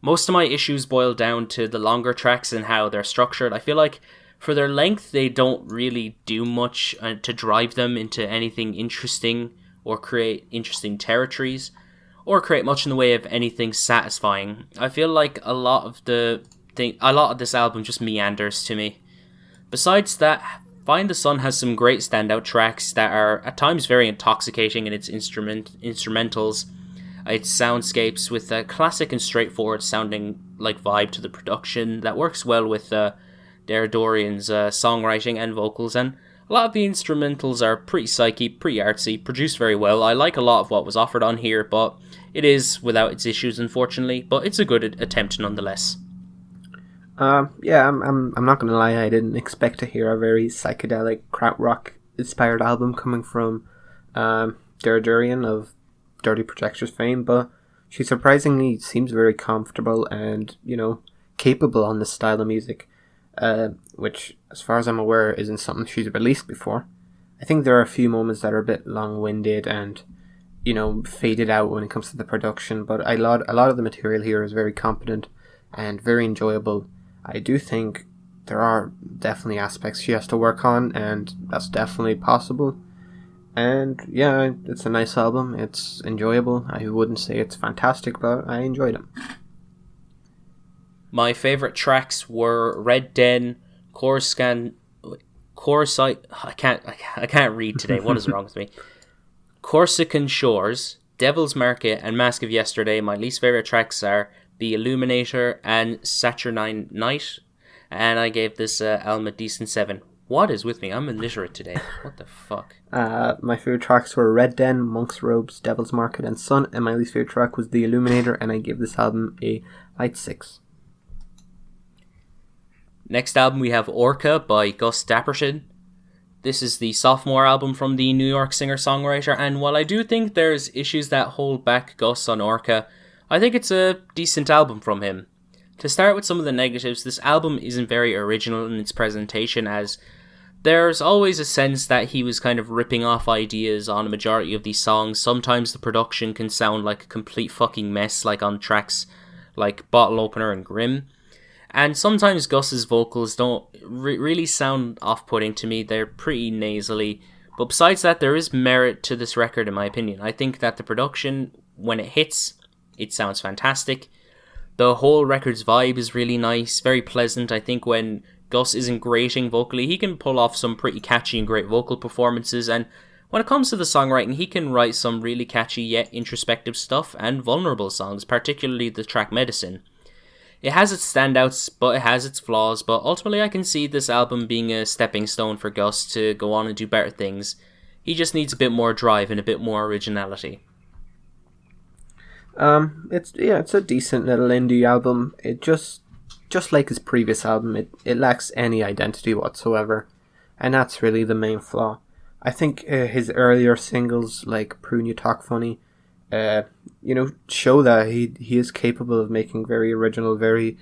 Most of my issues boil down to the longer tracks and how they're structured. I feel like for their length, they don't really do much to drive them into anything interesting or create interesting territories or create much in the way of anything satisfying. I feel like a lot of this album just meanders to me. Besides that, Find the Sun has some great standout tracks that are at times very intoxicating in its instrumentals, its soundscapes, with a classic and straightforward sounding vibe to the production that works well with Deradoorian's songwriting and vocals, and a lot of the instrumentals are pretty psyche, pretty artsy, produced very well. I like a lot of what was offered on here, but it is without its issues, unfortunately, but it's a good attempt nonetheless. Yeah, I'm not gonna lie, I didn't expect to hear a very psychedelic krautrock inspired album coming from Deradoorian of Dirty Projectors fame, but she surprisingly seems very comfortable and, capable on this style of music, which, as far as I'm aware, isn't something she's released before. I think there are a few moments that are a bit long-winded and, faded out when it comes to the production, but a lot of the material here is very competent and very enjoyable. I do think there are definitely aspects she has to work on, and that's definitely possible. And yeah, it's a nice album. It's enjoyable. I wouldn't say it's fantastic, but I enjoyed it. My favourite tracks were Red Den, Coruscant. I can't read today. What is wrong with me? Corsican Shores, Devil's Market, and Mask of Yesterday. My least favourite tracks are The Illuminator and Saturnine Night, and I gave this album a decent 7. What is with me? I'm illiterate today. What the fuck? My favourite tracks were Red Den, Monk's Robes, Devil's Market, and Sun, and my least favourite track was The Illuminator, and I gave this album a light 6. Next album we have ORCA by Gus Dapperton. This is the sophomore album from the New York singer-songwriter, and while I do think there's issues that hold back Gus on ORCA, I think it's a decent album from him. To start with some of the negatives, this album isn't very original in its presentation, as there's always a sense that he was kind of ripping off ideas on a majority of these songs. Sometimes the production can sound like a complete fucking mess, like on tracks like Bottle Opener and Grim. And sometimes Gus's vocals don't really sound off-putting to me. They're pretty nasally. But besides that, there is merit to this record in my opinion. I think that the production, when it hits, it sounds fantastic. The whole record's vibe is really nice, very pleasant. I think when Gus isn't grating vocally, he can pull off some pretty catchy and great vocal performances, and when it comes to the songwriting, he can write some really catchy yet introspective stuff and vulnerable songs, particularly the track Medicine. It has its standouts, but it has its flaws, but ultimately I can see this album being a stepping stone for Gus to go on and do better things. He just needs a bit more drive and a bit more originality. It's a decent little indie album. It just like his previous album, it lacks any identity whatsoever, and that's really the main flaw. I think his earlier singles like Prune You Talk Funny, show that he is capable of making very original, very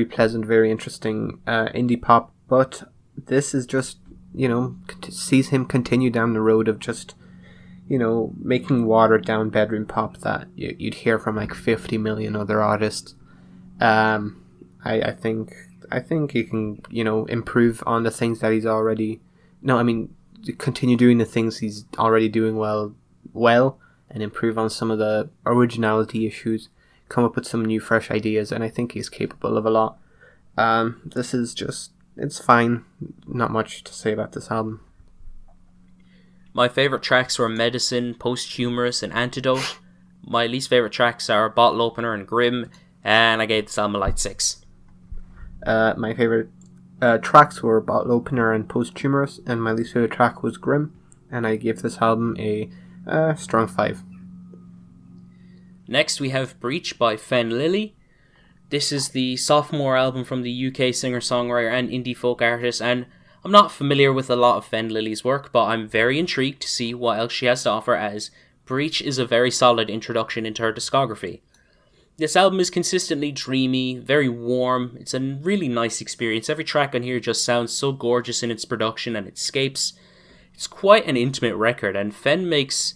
pleasant, very interesting indie pop. But this is just sees him continue down the road of just making watered down bedroom pop that you'd hear from like 50 million other artists. I think he can improve on the things that he's already continue doing the things he's already doing well and improve on some of the originality issues, come up with some new fresh ideas, and I think he's capable of a lot. This is just, it's fine. Not much to say about this album. My favourite tracks were Medicine, Posthumous, and Antidote. My least favourite tracks are Bottle Opener and Grim, and I gave this album a light 6. My favourite tracks were Bottle Opener and Posthumous, and my least favourite track was Grim, and I gave this album a strong 5. Next we have Breach by Fenne Lily. This is the sophomore album from the UK singer-songwriter and indie folk artist, and I'm not familiar with a lot of Fen Lilly's work, but I'm very intrigued to see what else she has to offer, as Breach is a very solid introduction into her discography. This album is consistently dreamy, very warm. It's a really nice experience. Every track on here just sounds so gorgeous in its production and its scapes. It's quite an intimate record, and Fenne makes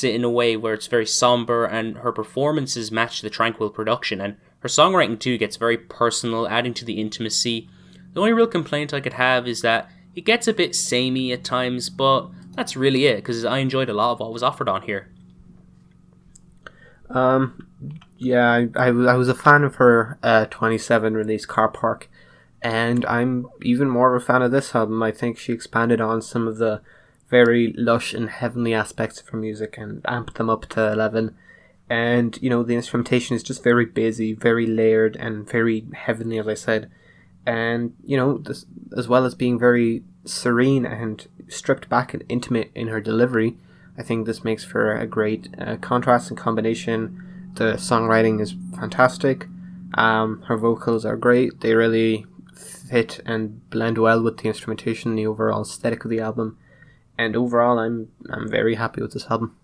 it in a way where it's very somber, and her performances match the tranquil production, and her songwriting too gets very personal, adding to the intimacy. The only real complaint I could have is that it gets a bit samey at times, but that's really it, because I enjoyed a lot of what was offered on here. Yeah, I was a fan of her 27 release Car Park, and I'm even more of a fan of this album. I think she expanded on some of the very lush and heavenly aspects of her music and amped them up to 11. And, you know, the instrumentation is just very busy, very layered, and very heavenly, as I said. And, you know, this, as well as being very serene and stripped back and intimate in her delivery, I think this makes for a great contrast and combination. The songwriting is fantastic. Her vocals are great. They really fit and blend well with the instrumentation, the overall aesthetic of the album. And overall, I'm very happy with this album.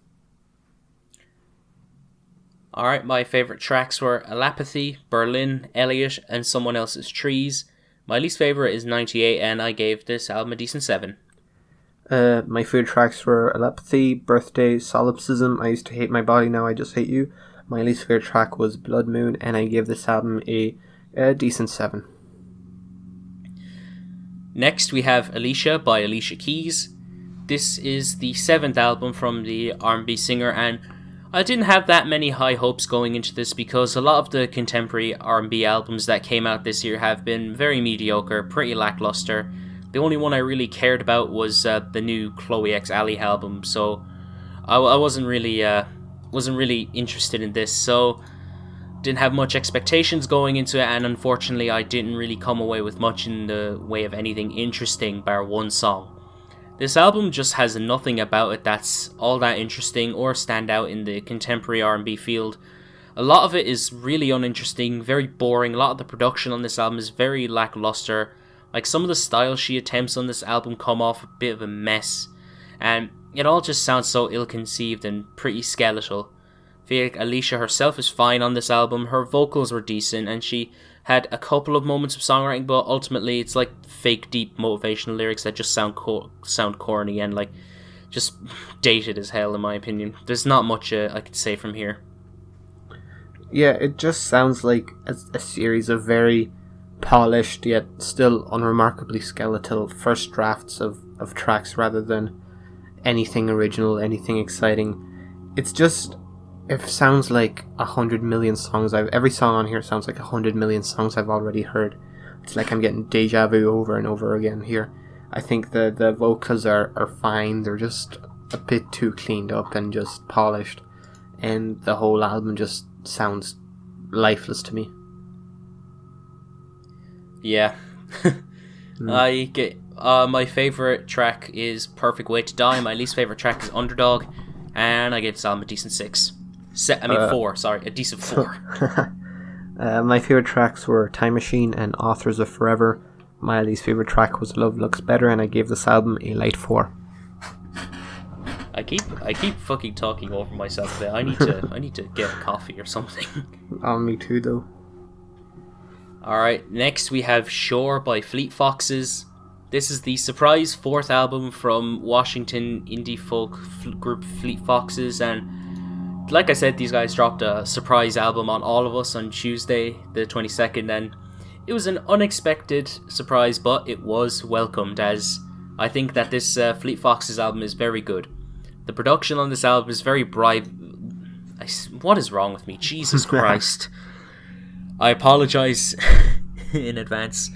Alright, my favourite tracks were Alapathy, Berlin, Elliot, and Someone Else's Trees. My least favourite is 98, and I gave this album a decent 7. My favorite tracks were Alapathy, Birthday, Solipsism, I Used to Hate My Body, Now I Just Hate You. My least favorite track was Blood Moon, and I gave this album a decent 7. Next we have Alicia by Alicia Keys. This is the 7th album from the R&B singer, and I didn't have that many high hopes going into this because a lot of the contemporary R&B albums that came out this year have been very mediocre, pretty lackluster. The only one I really cared about was the new Chloe X Ali album, so I wasn't really interested in this, so didn't have much expectations going into it, and unfortunately I didn't really come away with much in the way of anything interesting bar one song. This album just has nothing about it that's all that interesting or stand out in the contemporary R&B field. A lot of it is really uninteresting, very boring. A lot of the production on this album is very lackluster. Like, some of the styles she attempts on this album come off a bit of a mess, and it all just sounds so ill-conceived and pretty skeletal. I feel like Alicia herself is fine on this album. Her vocals were decent, and she had a couple of moments of songwriting, but ultimately it's like fake deep motivational lyrics that just sound corny and like just dated as hell, in my opinion. There's not much I could say from here. Yeah, it just sounds like a series of very polished yet still unremarkably skeletal first drafts of tracks rather than anything original, anything exciting. It sounds like 100 million songs. Every song on here sounds like 100 million songs I've already heard. It's like I'm getting deja vu over and over again here. I think the vocals are fine. They're just a bit too cleaned up and just polished, and the whole album just sounds lifeless to me. Yeah. I get my favourite track is Perfect Way to Die. My least favourite track is Underdog, and I gave this album a decent 6. 4, sorry, a decent 4. My favourite tracks were Time Machine and Authors of Forever. My least favourite track was Love Looks Better, and I gave this album a light 4. I keep fucking talking over myself there. I need to get a coffee or something. Me too, though. Alright, next we have Shore by Fleet Foxes. This is the surprise 4th album from Washington indie folk group Fleet Foxes, and like I said, these guys dropped a surprise album on all of us on Tuesday, the 22nd, and it was an unexpected surprise, but it was welcomed, as I think that this Fleet Foxes album is very good. The production on this album is very bright. What is wrong with me? Jesus Christ. I apologize in advance.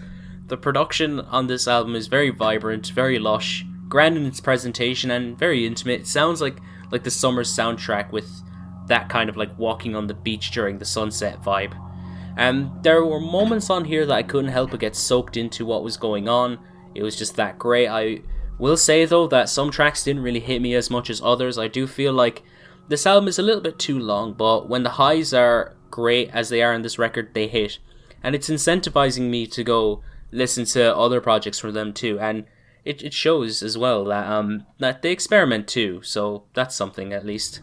The production on this album is very vibrant, very lush, grand in its presentation, and very intimate. It sounds like the summer soundtrack with that kind of like walking on the beach during the sunset vibe. There were moments on here that I couldn't help but get soaked into what was going on. It was just that great. I will say though that some tracks didn't really hit me as much as others. I do feel like this album is a little bit too long, but when the highs are great as they are in this record, they hit. And it's incentivizing me to go listen to other projects from them too, and it shows as well that they experiment too. So that's something at least.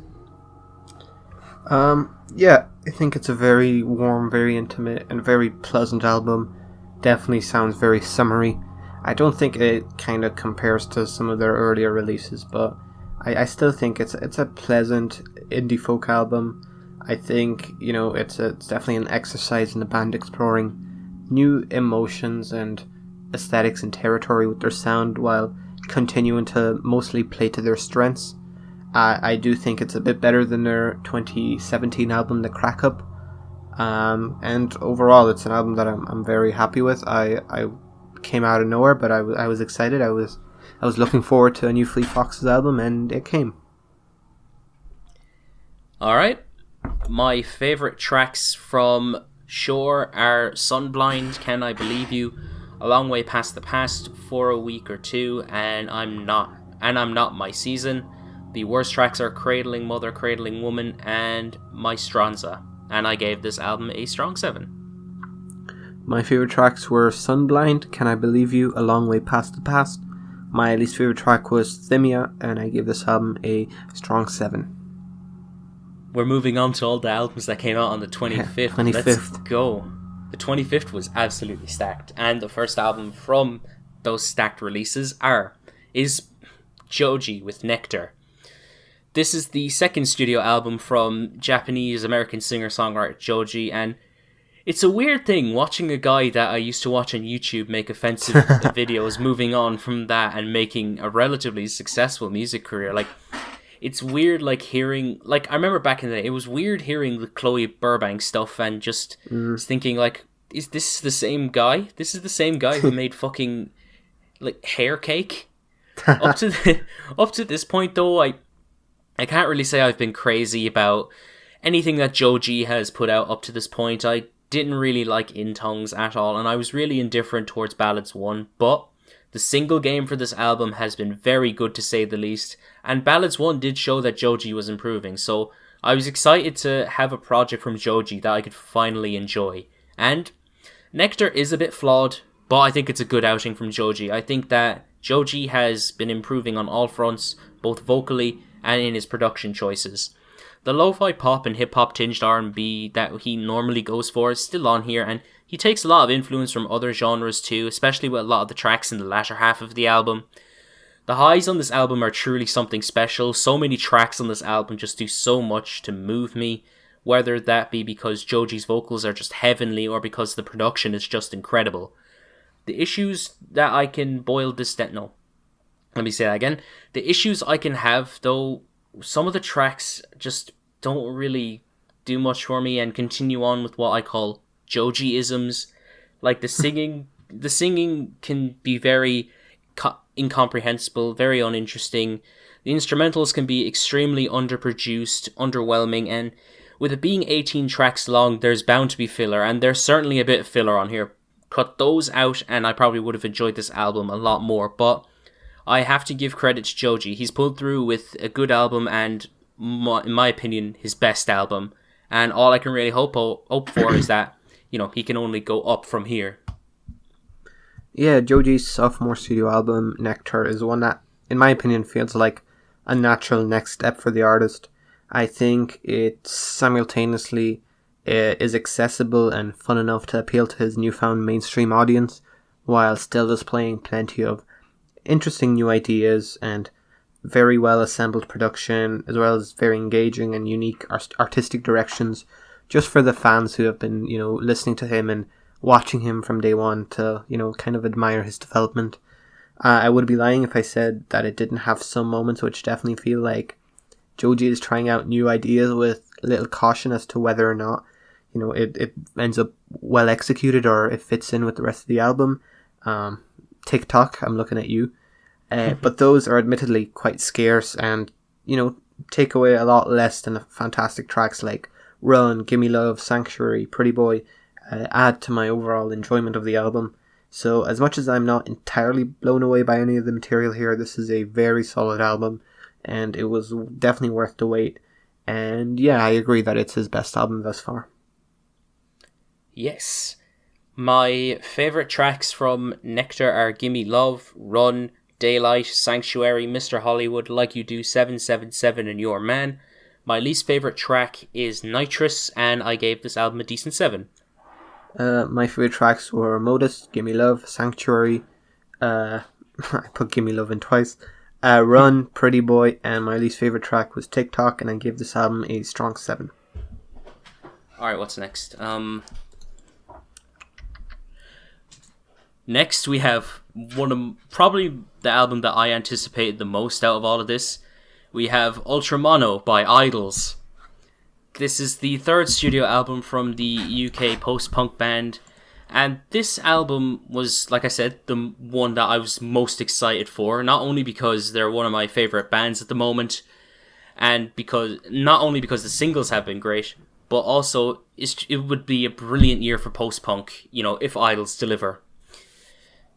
Yeah, I think it's a very warm, very intimate, and very pleasant album. Definitely sounds very summery. I don't think it kind of compares to some of their earlier releases, but I still think it's a pleasant indie folk album. I think, it's definitely an exercise in the band exploring new emotions and aesthetics and territory with their sound while continuing to mostly play to their strengths. I do think it's a bit better than their 2017 album, The Crack Up. And overall, it's an album that I'm very happy with. I came out of nowhere, but I was excited. I was looking forward to a new Fleet Foxes album, and it came. Alright. My favourite tracks from Shore are Sunblind, Can I Believe You, A Long Way Past the Past, For a Week or Two, and I'm Not My Season. The worst tracks are Cradling Mother, Cradling Woman, and Maestranza. And I gave this album a strong 7. My favourite tracks were Sunblind, Can I Believe You, A Long Way Past the Past. My least favourite track was Thymia, and I gave this album a strong 7. We're moving on to all the albums that came out on the 25th. Yeah, 25th. Let's go. The 25th was absolutely stacked. And the first album from those stacked releases is Joji with Nectar. This is the second studio album from Japanese-American singer-songwriter Joji, and it's a weird thing watching a guy that I used to watch on YouTube make offensive videos, moving on from that and making a relatively successful music career. Like, it's weird, like, hearing... Like, I remember back in the day, it was weird hearing the Chloe Burbank stuff and just thinking, like, is this the same guy? This is the same guy who made fucking, like, hair cake? Up to this point, though, I can't really say I've been crazy about anything that Joji has put out up to this point. I didn't really like In Tongues at all, and I was really indifferent towards Ballads 1, but the single game for this album has been very good to say the least, and Ballads 1 did show that Joji was improving, so I was excited to have a project from Joji that I could finally enjoy. And Nectar is a bit flawed, but I think it's a good outing from Joji. I think that Joji has been improving on all fronts, both vocally and in his production choices. The lo-fi pop and hip-hop tinged R&B that he normally goes for is still on here, and he takes a lot of influence from other genres too, especially with a lot of the tracks in the latter half of the album. The highs on this album are truly something special. So many tracks on this album just do so much to move me, whether that be because Joji's vocals are just heavenly or because the production is just incredible. The issues that I can boil this down... No. Let me say that again. The issues I can have, though, some of the tracks just don't really do much for me and continue on with what I call Joji-isms. Like the singing can be very incomprehensible, very uninteresting. The instrumentals can be extremely underproduced, underwhelming, and with it being 18 tracks long, there's bound to be filler, and there's certainly a bit of filler on here. Cut those out, and I probably would have enjoyed this album a lot more, but I have to give credit to Joji. He's pulled through with a good album and, in my opinion, his best album. And all I can really hope for is that, he can only go up from here. Yeah, Joji's sophomore studio album, Nectar, is one that, in my opinion, feels like a natural next step for the artist. I think it simultaneously is accessible and fun enough to appeal to his newfound mainstream audience, while still displaying plenty of interesting new ideas and very well assembled production, as well as very engaging and unique artistic directions, just for the fans who have been, listening to him and watching him from day one to, kind of admire his development. I would be lying if I said that it didn't have some moments which definitely feel like Joji is trying out new ideas with a little caution as to whether or not, it ends up well executed or it fits in with the rest of the album. TikTok, I'm looking at you. But those are admittedly quite scarce and, take away a lot less than the fantastic tracks like Run, Gimme Love, Sanctuary, Pretty Boy add to my overall enjoyment of the album. So as much as I'm not entirely blown away by any of the material here, this is a very solid album and it was definitely worth the wait. And yeah, I agree that it's his best album thus far. Yes. My favourite tracks from Nectar are Gimme Love, Run, Daylight, Sanctuary, Mr. Hollywood, Like You Do, 777 and Your Man. My least favourite track is Nitrous, and I gave this album a decent 7. My favourite tracks were Modus, Gimme Love, Sanctuary, I put Gimme Love in twice, Run, Pretty Boy, and my least favourite track was TikTok, and I gave this album a strong 7. Alright, what's next? Next, we have probably the album that I anticipated the most out of all of this. We have Ultramono by Idols. This is the third studio album from the UK post-punk band. And this album was, like I said, the one that I was most excited for. Not only because they're one of my favourite bands at the moment, and not only because the singles have been great, but also it would be a brilliant year for post-punk, if Idols deliver.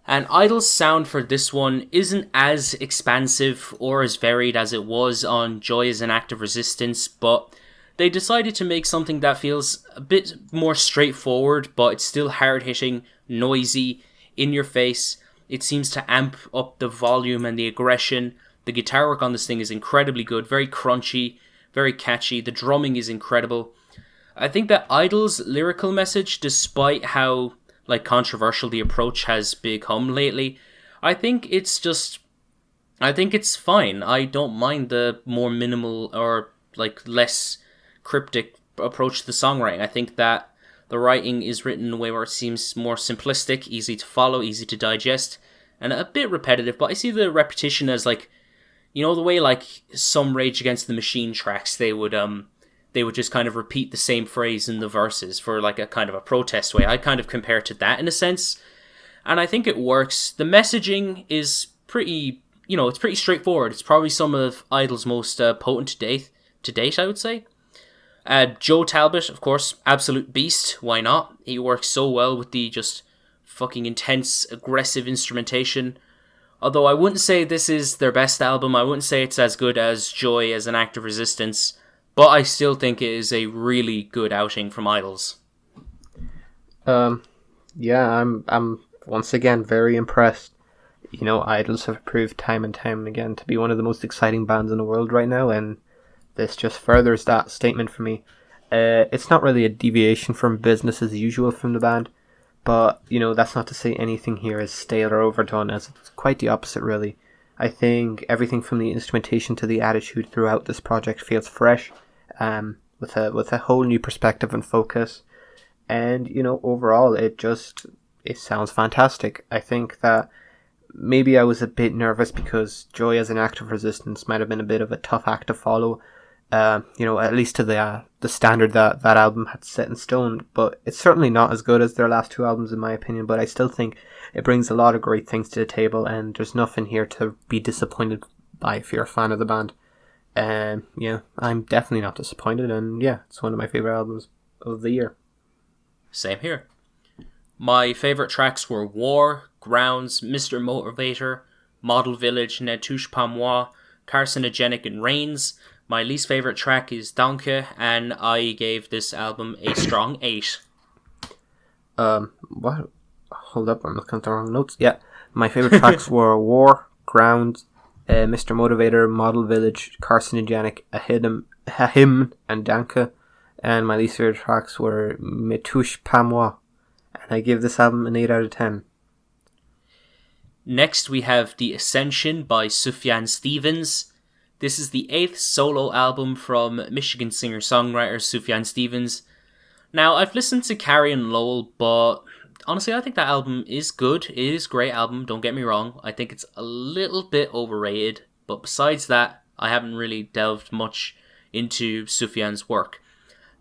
And Idol's sound for this one isn't as expansive or as varied as it was on Joy as an Act of Resistance, but they decided to make something that feels a bit more straightforward, but it's still hard-hitting, noisy, in your face. It seems to amp up the volume and the aggression. The guitar work on this thing is incredibly good, very crunchy, very catchy. The drumming is incredible. I think that Idol's lyrical message, despite how controversial the approach has become lately, I think it's fine. I don't mind the more minimal or less cryptic approach to the songwriting. I think that the writing is written in a way where it seems more simplistic, easy to follow, easy to digest, and a bit repetitive, but I see the repetition as the way some Rage Against the Machine tracks, they would just kind of repeat the same phrase in the verses for a kind of a protest way. I kind of compare it to that in a sense, and I think it works. The messaging is pretty, it's pretty straightforward. It's probably some of Idol's most potent to date, I would say. Joe Talbot, of course, absolute beast. Why not? He works so well with the just fucking intense, aggressive instrumentation. Although I wouldn't say this is their best album. I wouldn't say it's as good as Joy as an Act of Resistance. But I still think it is a really good outing from Idols. Yeah, I'm once again very impressed. Idols have proved time and time again to be one of the most exciting bands in the world right now, and this just furthers that statement for me. It's not really a deviation from business as usual from the band, but that's not to say anything here is stale or overdone, as it's quite the opposite really. I think everything from the instrumentation to the attitude throughout this project feels fresh, with a whole new perspective and focus. And overall, it sounds fantastic. I think that maybe I was a bit nervous because Joy as an Act of Resistance might have been a bit of a tough act to follow. At least to the standard that album had set in stone. But it's certainly not as good as their last two albums, in my opinion. But I still think it brings a lot of great things to the table, and there's nothing here to be disappointed by if you're a fan of the band. I'm definitely not disappointed, and it's one of my favorite albums of the year. Same here. My favorite tracks were War, Grounds, Mr. Motivator, Model Village, Ne Touche Pas Moi, Carcinogenic, and Reigns. My least favorite track is Danke, and I gave this album a strong 8. What? Hold up, I'm looking at the wrong notes. Yeah, my favorite tracks were War, Ground, Mr. Motivator, Model Village, Carcinogenic, A Hymn, and Danke. And my least favorite tracks were Me Touche Pas Moi, and I give this album an 8 out of 10. Next, we have The Ascension by Sufjan Stevens. This is the 8th solo album from Michigan singer-songwriter Sufjan Stevens. Now, I've listened to Carrion Lowell, but honestly, I think that album is good. It is a great album, don't get me wrong. I think it's a little bit overrated, but besides that, I haven't really delved much into Sufjan's work.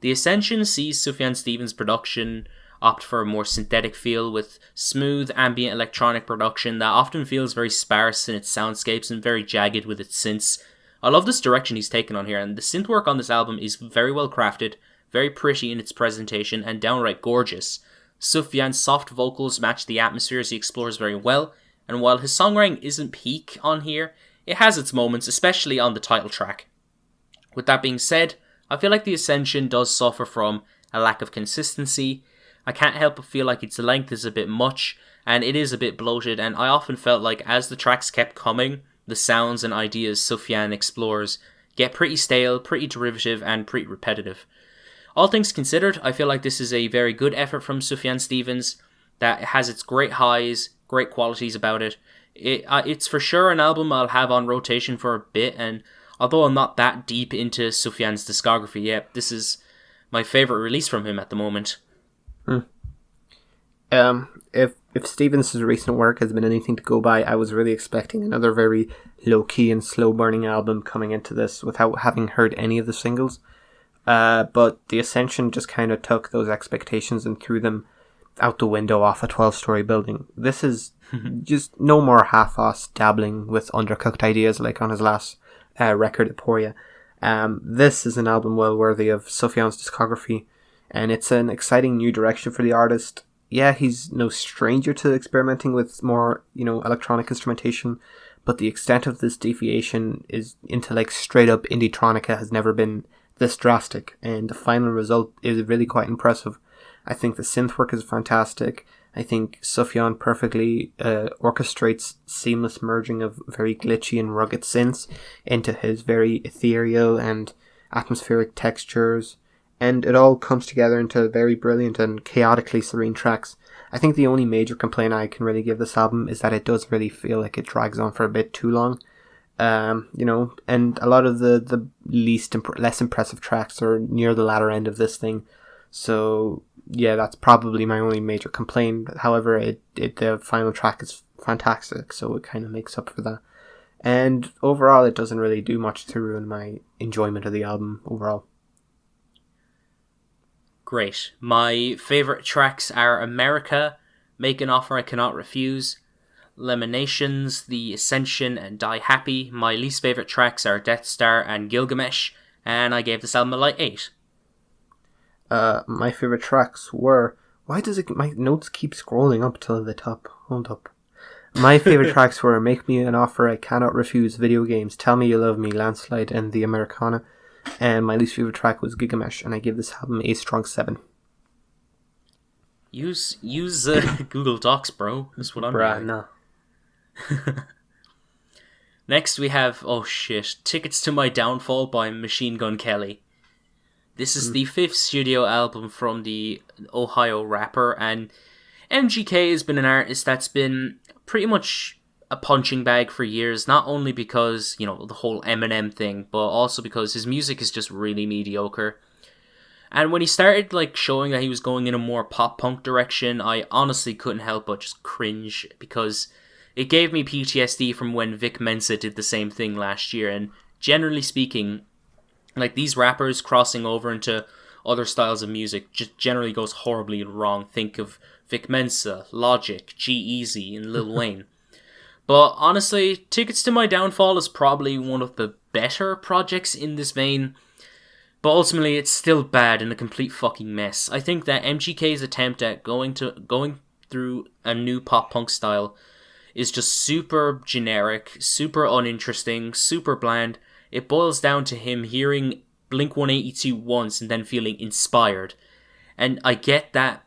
The Ascension sees Sufjan Stevens' production opt for a more synthetic feel with smooth ambient electronic production that often feels very sparse in its soundscapes and very jagged with its synths. I love this direction he's taken on here, and the synth work on this album is very well crafted, very pretty in its presentation, and downright gorgeous. Sufjan's soft vocals match the atmospheres he explores very well, and while his songwriting isn't peak on here, it has its moments, especially on the title track. With that being said, I feel like The Ascension does suffer from a lack of consistency. I can't help but feel like its length is a bit much, and it is a bit bloated, and I often felt like as the tracks kept coming, the sounds and ideas Sufjan explores get pretty stale, pretty derivative, and pretty repetitive. All things considered, I feel like this is a very good effort from Sufjan Stevens that has its great highs, great qualities about it. It's for sure an album I'll have on rotation for a bit, and although I'm not that deep into Sufjan's discography yet, this is my favourite release from him at the moment. If Stevens' recent work has been anything to go by, I was really expecting another very low-key and slow-burning album coming into this without having heard any of the singles. But the Ascension just kind of took those expectations and threw them out the window off a 12-story building. This is just no more half-assed dabbling with undercooked ideas like on his last record, Aporia. This is an album well worthy of Sufjan's discography, and it's an exciting new direction for the artist. Yeah, he's no stranger to experimenting with more, electronic instrumentation, but the extent of this deviation is into like straight up indie-tronica has never been this drastic, and the final result is really quite impressive. I think the synth work is fantastic. I think Sufjan perfectly orchestrates seamless merging of very glitchy and rugged synths into his very ethereal and atmospheric textures, and it all comes together into very brilliant and chaotically serene tracks. I think the only major complaint I can really give this album is that it does really feel like it drags on for a bit too long. And a lot of the less impressive tracks are near the latter end of this thing. So yeah, that's probably my only major complaint. However, the final track is fantastic, so it kind of makes up for that. And overall, it doesn't really do much to ruin my enjoyment of the album overall. Great. My favourite tracks are America, Make an Offer I Cannot Refuse, Lemonations, The Ascension, and Die Happy. My least favourite tracks are Death Star and Gilgamesh, and I gave this album a light 8. My favourite tracks were... Why does my notes keep scrolling up to the top? Hold up. My favourite tracks were Make Me an Offer I Cannot Refuse, Video Games, Tell Me You Love Me, Landslide, and The Americana. And my least favourite track was Gilgamesh, and I give this album a strong 7. Use Google Docs, bro. That's what I'm doing. No. Next we have, Tickets to My Downfall by Machine Gun Kelly. This is the 5th studio album from the Ohio rapper, and MGK has been an artist that's been pretty much a punching bag for years, not only because, the whole Eminem thing, but also because his music is just really mediocre. And when he started, showing that he was going in a more pop-punk direction, I honestly couldn't help but just cringe, because it gave me PTSD from when Vic Mensa did the same thing last year, and generally speaking, these rappers crossing over into other styles of music just generally goes horribly wrong. Think of Vic Mensa, Logic, G-Eazy, and Lil Wayne. But honestly, Tickets to My Downfall is probably one of the better projects in this vein, but ultimately it's still bad and a complete fucking mess. I think that MGK's attempt at going through a new pop-punk style is just super generic, super uninteresting, super bland. It boils down to him hearing Blink-182 once and then feeling inspired. And I get that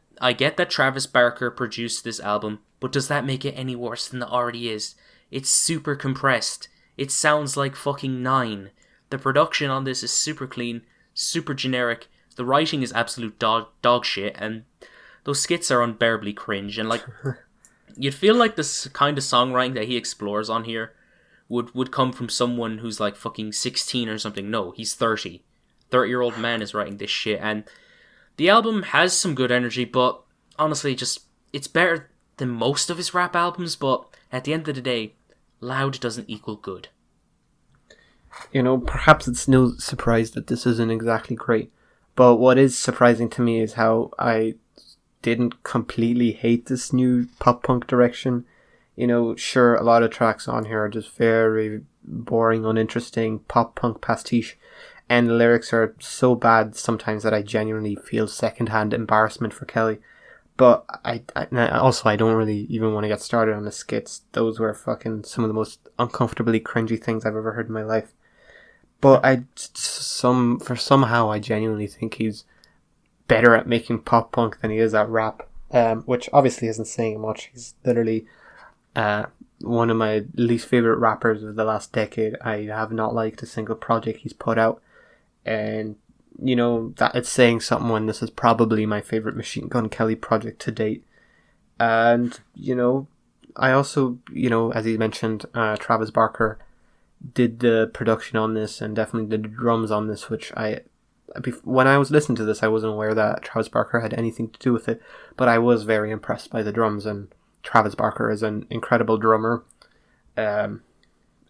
Travis Barker produced this album, but does that make it any worse than it already is? It's super compressed. It sounds like fucking 9. The production on this is super clean, super generic. The writing is absolute dog shit, and those skits are unbearably cringe. And you'd feel like this kind of songwriting that he explores on here would come from someone who's fucking 16 or something. No, he's 30. 30-year-old man is writing this shit, and the album has some good energy, but honestly, it's better than most of his rap albums, but at the end of the day, loud doesn't equal good. Perhaps it's no surprise that this isn't exactly great, but what is surprising to me is how I didn't completely hate this new pop-punk direction. Sure, a lot of tracks on here are just very boring, uninteresting pop-punk pastiche, and the lyrics are so bad sometimes that I genuinely feel second-hand embarrassment for Kelly. But I don't really even want to get started on the skits. Those were fucking some of the most uncomfortably cringy things I've ever heard in my life. But somehow I genuinely think he's better at making pop punk than he is at rap, which obviously isn't saying much. He's literally one of my least favorite rappers of the last decade. I have not liked a single project he's put out, and you know that it's saying something when this is probably my favorite Machine Gun Kelly project to date. And you know, I also, you know, as he mentioned, Travis Barker did the production on this and definitely did the drums on this, which when I was listening to this, I wasn't aware that Travis Barker had anything to do with it, but I was very impressed by the drums, and Travis Barker is an incredible drummer. I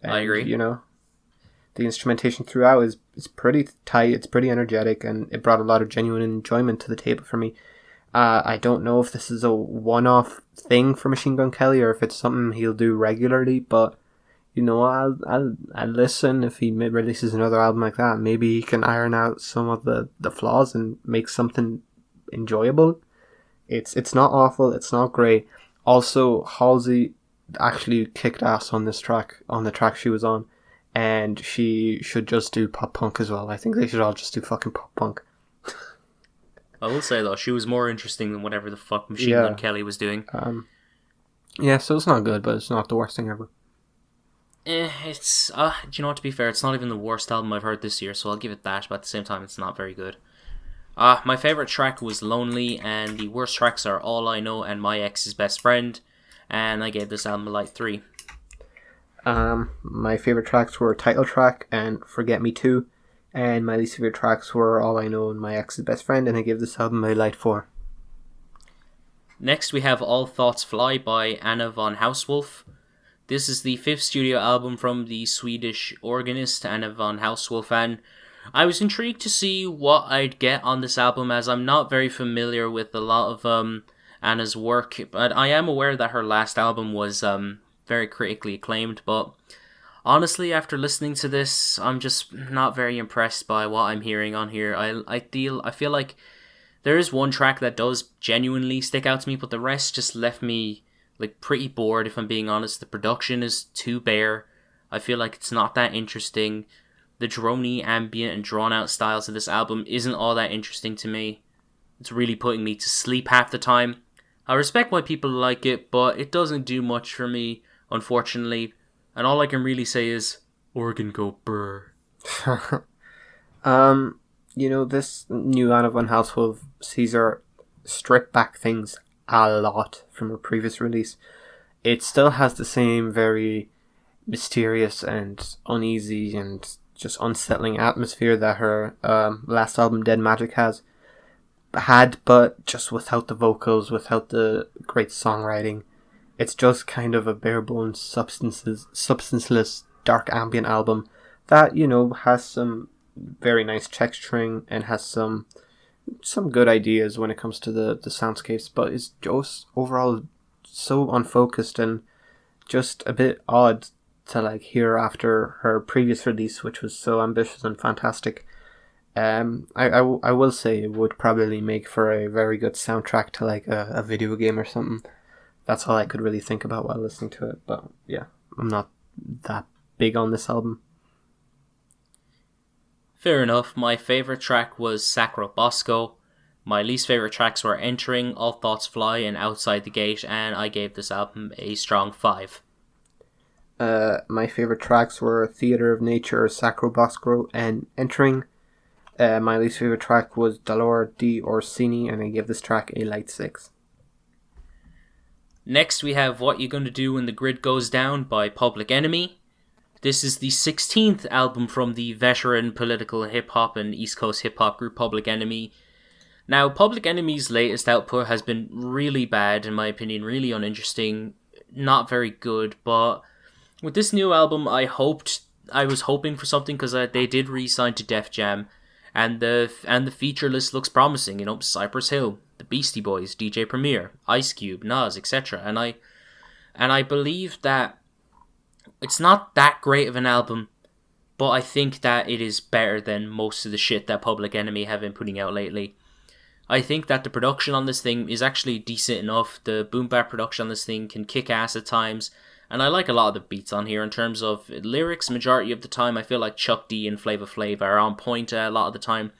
agree. You know, the instrumentation throughout is pretty tight, it's pretty energetic, and it brought a lot of genuine enjoyment to the table for me. I don't know if this is a one-off thing for Machine Gun Kelly or if it's something he'll do regularly, but you know, I'll listen if he releases another album like that. Maybe he can iron out some of the flaws and make something enjoyable. It's not awful, it's not great. Also, Halsey actually kicked ass on this track, on the track she was on, and she should just do pop punk as well. I think they should all just do fucking pop punk. I will say though, she was more interesting than whatever the fuck Machine Gun Kelly was doing. Yeah, so it's not good, but it's not the worst thing ever. It's do you know what? To be fair, it's not even the worst album I've heard this year, so I'll give it that. But at the same time, it's not very good. My favorite track was "Lonely," and the worst tracks are "All I Know" and "My Ex's Best Friend." And I gave this album a light 3. My favorite tracks were "Title Track" and "Forget Me Too." And my least favorite tracks were "All I Know" and "My Ex's Best Friend," and I gave this album a light 4. Next, we have "All Thoughts Fly" by Anna von Hausswolff. This is the 5th studio album from the Swedish organist Anna von Hausswolff, and I was intrigued to see what I'd get on this album, as I'm not very familiar with a lot of Anna's work, but I am aware that her last album was very critically acclaimed, but honestly, after listening to this, I'm just not very impressed by what I'm hearing on here. I feel like there is one track that does genuinely stick out to me, but the rest just left me like pretty bored, if I'm being honest. The production is too bare. I feel like it's not that interesting. The droney, ambient, and drawn-out styles of this album isn't all that interesting to me. It's really putting me to sleep half the time. I respect why people like it, but it doesn't do much for me, unfortunately. And all I can really say is, organ go brr. You know, this new Anna von Hausswolff sees her strip back things a lot from her previous release. It still has the same very mysterious and uneasy and just unsettling atmosphere that her last album Dead Magic had, but just without the vocals, without the great songwriting. It's just kind of a bare bones substanceless dark ambient album that, you know, has some very nice texturing and has some good ideas when it comes to the soundscapes, but it's just overall so unfocused and just a bit odd to like hear after her previous release, which was so ambitious and fantastic. I will say it would probably make for a very good soundtrack to like a video game or something. That's all I could really think about while listening to it, but yeah, I'm not that big on this album. Fair enough. My favourite track was Sacro Bosco. My least favourite tracks were Entering, All Thoughts Fly, and Outside the Gate, and I gave this album a strong 5. My favourite tracks were Theatre of Nature, Sacro Bosco, and Entering. My least favourite track was Dolor di Orsini, and I gave this track a light 6. Next we have What You Gonna Do When the Grid Goes Down by Public Enemy. This is the 16th album from the veteran political hip-hop and East Coast hip-hop group Public Enemy. Now, Public Enemy's latest output has been really bad, in my opinion, really uninteresting, not very good, but with this new album, I was hoping for something, because they did re-sign to Def Jam, and the feature list looks promising, you know, Cypress Hill, the Beastie Boys, DJ Premier, Ice Cube, Nas, etc., and I believe that it's not that great of an album, but I think that it is better than most of the shit that Public Enemy have been putting out lately. I think that the production on this thing is actually decent enough. The boom bap production on this thing can kick ass at times, and I like a lot of the beats on here. In terms of lyrics, majority of the time I feel like Chuck D and Flava Flav are on point a lot of the time.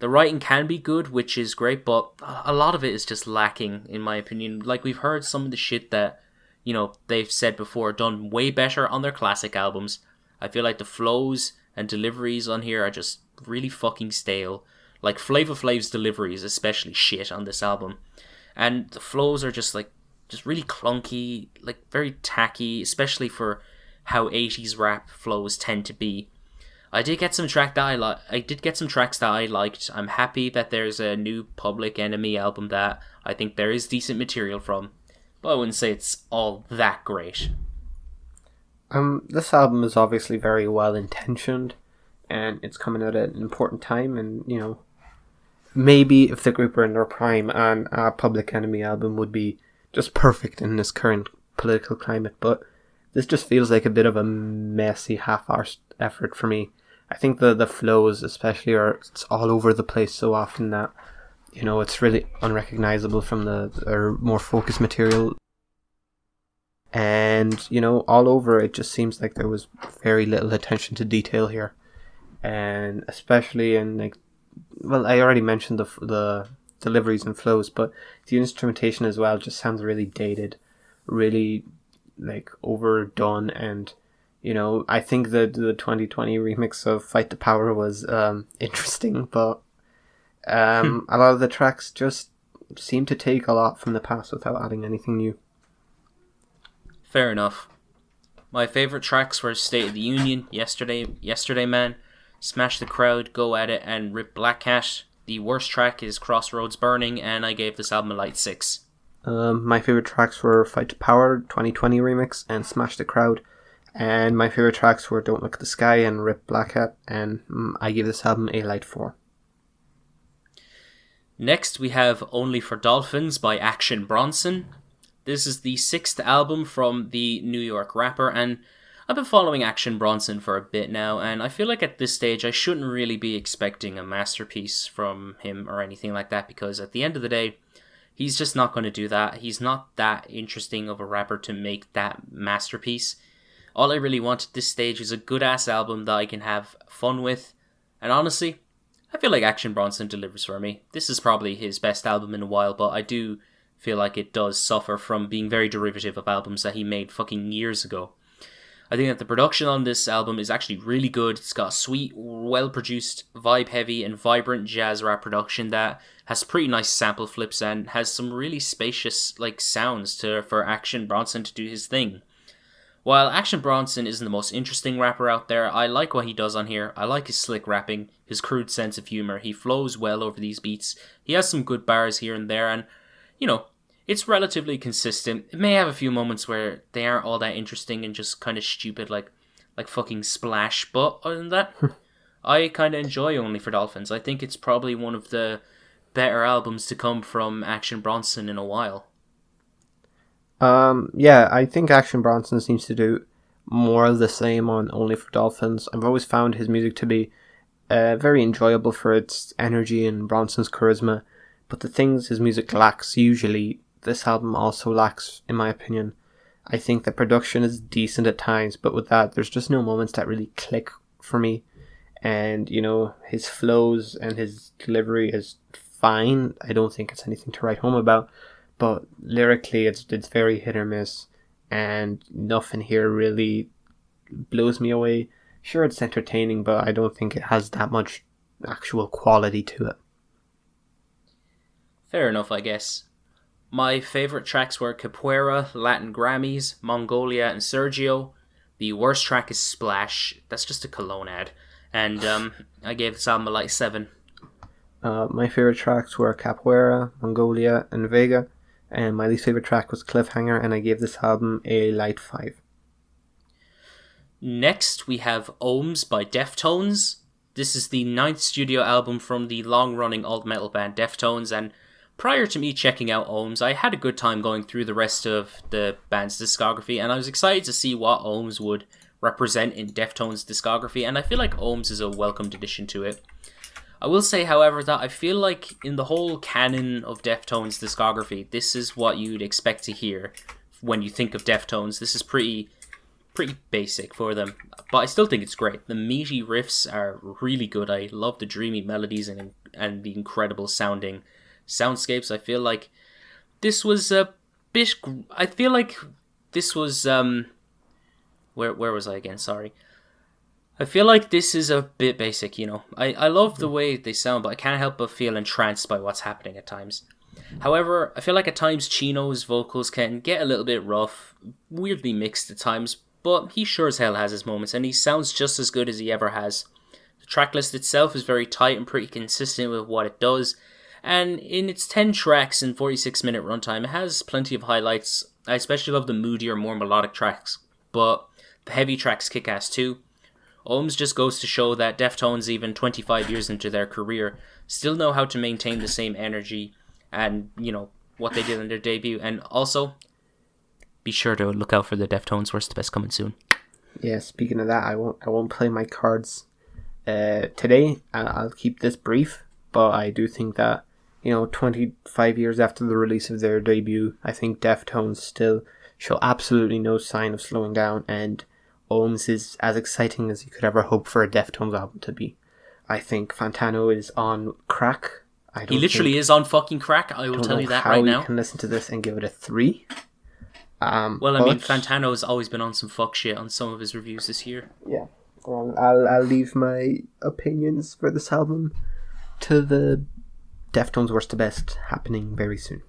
The writing can be good, which is great, but a lot of it is just lacking, in my opinion. Like, we've heard some of the shit that, you know, they've said before, done way better on their classic albums. I feel like the flows and deliveries on here are just really fucking stale. Like, Flava Flav's deliveries especially shit on this album. And the flows are just really clunky, like, very tacky, especially for how 80s rap flows tend to be. I did get some tracks that I liked. I'm happy that there's a new Public Enemy album that I think there is decent material from, but I wouldn't say it's all that great. This album is obviously very well intentioned, and it's coming at an important time. And you know, maybe if the group were in their prime, and a Public Enemy album would be just perfect in this current political climate. But this just feels like a bit of a messy, half-arsed effort for me. I think the flows especially it's all over the place so often that, you know, it's really unrecognizable from their more focused material. And, you know, all over it just seems like there was very little attention to detail here. And especially in, like, well, I already mentioned the deliveries and flows, but the instrumentation as well just sounds really dated, really, like, overdone. And you know, I think the 2020 remix of Fight the Power was interesting, but a lot of the tracks just seem to take a lot from the past without adding anything new. Fair enough. My favourite tracks were State of the Union, Yesterday Man, Smash the Crowd, Go At It, and Rip Black Cat. The worst track is Crossroads Burning, and I gave this album a light 6. My favourite tracks were Fight the Power, 2020 remix, and Smash the Crowd. And my favourite tracks were Don't Look at the Sky and Rip Black Hat, and I give this album a light 4. Next we have Only for Dolphins by Action Bronson. This is the 6th album from the New York rapper, and I've been following Action Bronson for a bit now, and I feel like at this stage I shouldn't really be expecting a masterpiece from him or anything like that, because at the end of the day, he's just not going to do that. He's not that interesting of a rapper to make that masterpiece. All I really want at this stage is a good-ass album that I can have fun with. And honestly, I feel like Action Bronson delivers for me. This is probably his best album in a while, but I do feel like it does suffer from being very derivative of albums that he made fucking years ago. I think that the production on this album is actually really good. It's got a sweet, well-produced, vibe-heavy, and vibrant jazz rap production that has pretty nice sample flips and has some really spacious like sounds for Action Bronson to do his thing. While Action Bronson isn't the most interesting rapper out there, I like what he does on here. I like his slick rapping, his crude sense of humor. He flows well over these beats. He has some good bars here and there, and, you know, it's relatively consistent. It may have a few moments where they aren't all that interesting and just kind of stupid, like fucking Splash, but other than that, I kind of enjoy Only for Dolphins. I think it's probably one of the better albums to come from Action Bronson in a while. Yeah, I think Action Bronson seems to do more of the same on Only for Dolphins. I've always found his music to be very enjoyable for its energy and Bronson's charisma, but the things his music lacks usually, this album also lacks, in my opinion. I think the production is decent at times, but with that, there's just no moments that really click for me. And, you know, his flows and his delivery is fine. I don't think it's anything to write home about. But lyrically, it's very hit or miss, and nothing here really blows me away. Sure, it's entertaining, but I don't think it has that much actual quality to it. Fair enough, I guess. My favourite tracks were Capoeira, Latin Grammys, Mongolia, and Sergio. The worst track is Splash. That's just a cologne ad. And I gave this album a light 7. My favourite tracks were Capoeira, Mongolia, and Vega. And my least favourite track was Cliffhanger, and I gave this album a light 5. Next, we have Ohms by Deftones. This is the 9th studio album from the long-running alt-metal band Deftones, and prior to me checking out Ohms, I had a good time going through the rest of the band's discography, and I was excited to see what Ohms would represent in Deftones' discography, and I feel like Ohms is a welcomed addition to it. I will say, however, that I feel like in the whole canon of Deftones' discography, this is what you'd expect to hear when you think of Deftones. This is pretty pretty basic for them, but I still think it's great. The meaty riffs are really good. I love the dreamy melodies and the incredible sounding soundscapes. I feel like this was a bit... I feel like this was... Where was I again? Sorry. I feel like this is a bit basic, you know. I love the way they sound, but I can't help but feel entranced by what's happening at times. However, I feel like at times Chino's vocals can get a little bit rough, weirdly mixed at times, but he sure as hell has his moments, and he sounds just as good as he ever has. The tracklist itself is very tight and pretty consistent with what it does, and in its 10 tracks and 46-minute runtime, it has plenty of highlights. I especially love the moodier, more melodic tracks, but the heavy tracks kick ass too. Ohms just goes to show that Deftones, even 25 years into their career, still know how to maintain the same energy and, you know, what they did in their debut. And also, be sure to look out for the Deftones Worst to Best coming soon. Yeah, speaking of that, I won't play my cards today. I'll keep this brief, but I do think that, you know, 25 years after the release of their debut, I think Deftones still show absolutely no sign of slowing down, and Ohms is as exciting as you could ever hope for a Deftones album to be. I think Fantano is on crack. He literally is on fucking crack, I will tell you that right now. How you can listen to this and give it a 3. I mean, Fantano's always been on some fuck shit on some of his reviews this year. Yeah. Well, I'll leave my opinions for this album to the Deftones Worst to Best happening very soon.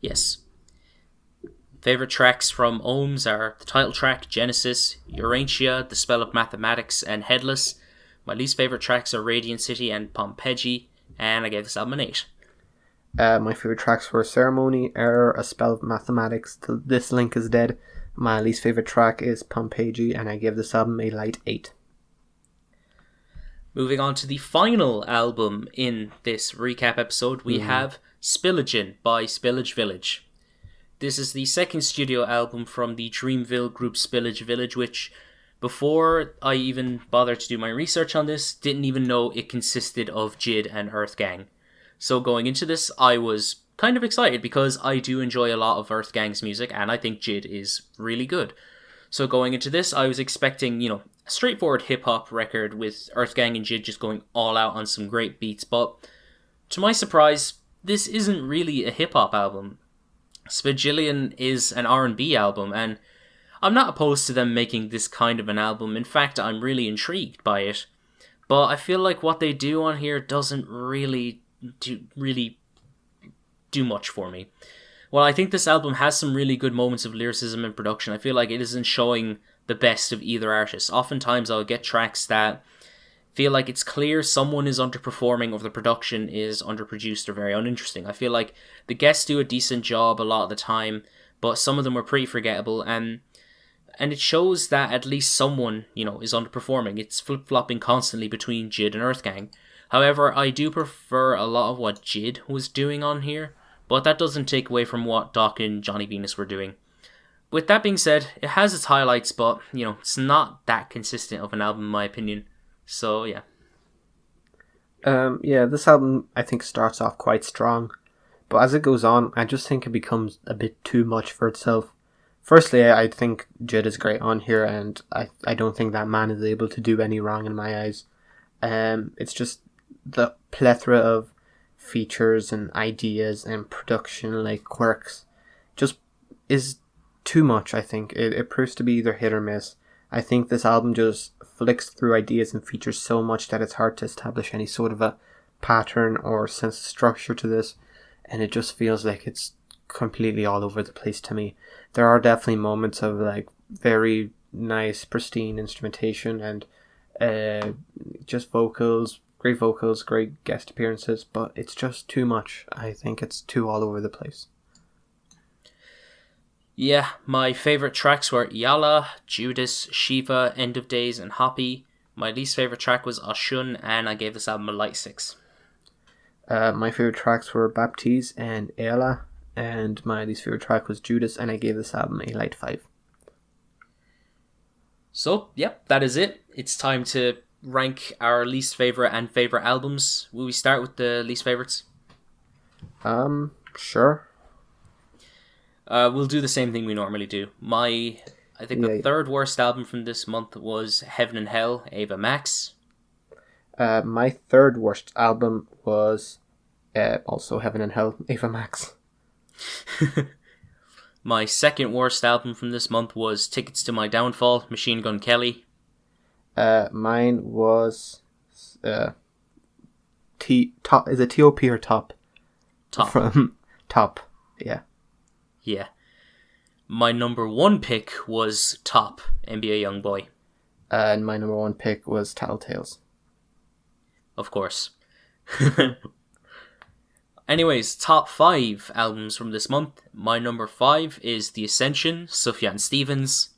Yes. Favourite tracks from Ohms are the title track, Genesis, Urantia, The Spell of Mathematics, and Headless. My least favourite tracks are Radiant City and Pompeii, and I gave this album an 8. My favourite tracks were Ceremony, Error, A Spell of Mathematics, This Link is Dead. My least favourite track is Pompeii, and I gave this album a light 8. Moving on to the final album in this recap episode, we have Spillagin by Spillage Village. This is the second studio album from the Dreamville group Spillage Village, which, before I even bothered to do my research on this, didn't even know it consisted of Jid and Earthgang. So going into this, I was kind of excited because I do enjoy a lot of Earthgang's music, and I think Jid is really good. So going into this, I was expecting, you know, a straightforward hip-hop record with Earthgang and Jid just going all out on some great beats, but to my surprise, this isn't really a hip-hop album. Spillagin is an R&B album, and I'm not opposed to them making this kind of an album. In fact, I'm really intrigued by it. But I feel like what they do on here doesn't really do much for me. While I think this album has some really good moments of lyricism and production, I feel like it isn't showing the best of either artist. Oftentimes I'll get tracks that feel like it's clear someone is underperforming or the production is underproduced or very uninteresting. I feel like the guests do a decent job a lot of the time, but some of them are pretty forgettable, and it shows that at least someone, you know, is underperforming. It's flip-flopping constantly between Jid and Earthgang. However, I do prefer a lot of what Jid was doing on here, but that doesn't take away from what Doc and Johnny Venus were doing. With that being said, it has its highlights, but, you know, it's not that consistent of an album in my opinion. So, yeah. This album, I think, starts off quite strong. But as it goes on, I just think it becomes a bit too much for itself. Firstly, I think Jid is great on here, and I don't think that man is able to do any wrong in my eyes. It's just the plethora of features and ideas and production, like quirks, just is too much, I think. It proves to be either hit or miss. I think this album just flicks through ideas and features so much that it's hard to establish any sort of a pattern or sense of structure to this, and it just feels like it's completely all over the place to me. There are definitely moments of like very nice, pristine instrumentation and just great vocals, great guest appearances, but it's just too much. I think it's too all over the place. Yeah, my favourite tracks were Yelle, Judas, Shiva, End of Days, and Hoppy. My least favourite track was Oshun, and I gave this album a light 6. My favourite tracks were Baptiste and Yelle, and my least favourite track was Judas, and I gave this album a light 5. So, yep, that is it. It's time to rank our least favourite and favourite albums. Will we start with the least favourites? Sure. We'll do the same thing we normally do. I think the third worst album from this month was Heaven and Hell, Ava Max. My third worst album was also Heaven and Hell, Ava Max. My second worst album from this month was Tickets to My Downfall, Machine Gun Kelly. Mine was Top. Is it TOP or Top? Top. From Top, yeah. Yeah. My number one pick was Top, NBA YoungBoy. And my number one pick was TattleTales. Of course. Anyways, top 5 albums from this month. My number 5 is The Ascension, Sufjan Stevens.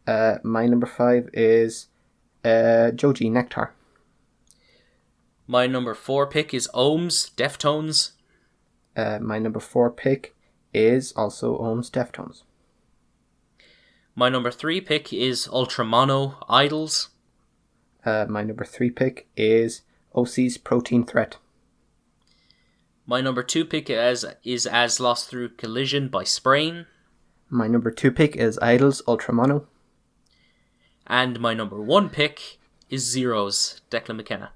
My number 5 is Joji, Nectar. My number 4 pick is Ohms, Deftones. My number 4 pick is also Ohms, Deftones. My number 3 pick is Ultramono, Idols. My number 3 pick is OC's Protean Threat. My number 2 pick is As Lost Through Collision by Sprain. My number 2 pick is Idols, Ultramono. And my number 1 pick is Zeros, Declan McKenna.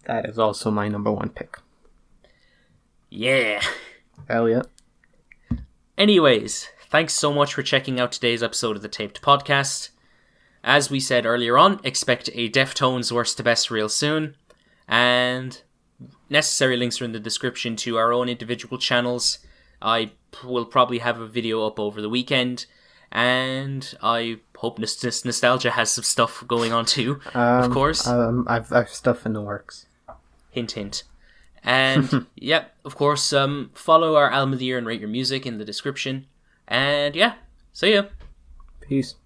That is also my number 1 pick. Yeah. Hell yeah. Anyways, thanks so much for checking out today's episode of the Taped Podcast. As we said earlier on, expect a Deftones worst to best real soon. And necessary links are in the description to our own individual channels. I will probably have a video up over the weekend. And I hope Nostalgia has some stuff going on too, of course. I've stuff in the works. Hint, hint. And, yeah, of course, follow our Album of the Year and Rate Your Music in the description. And, yeah, see ya. Peace.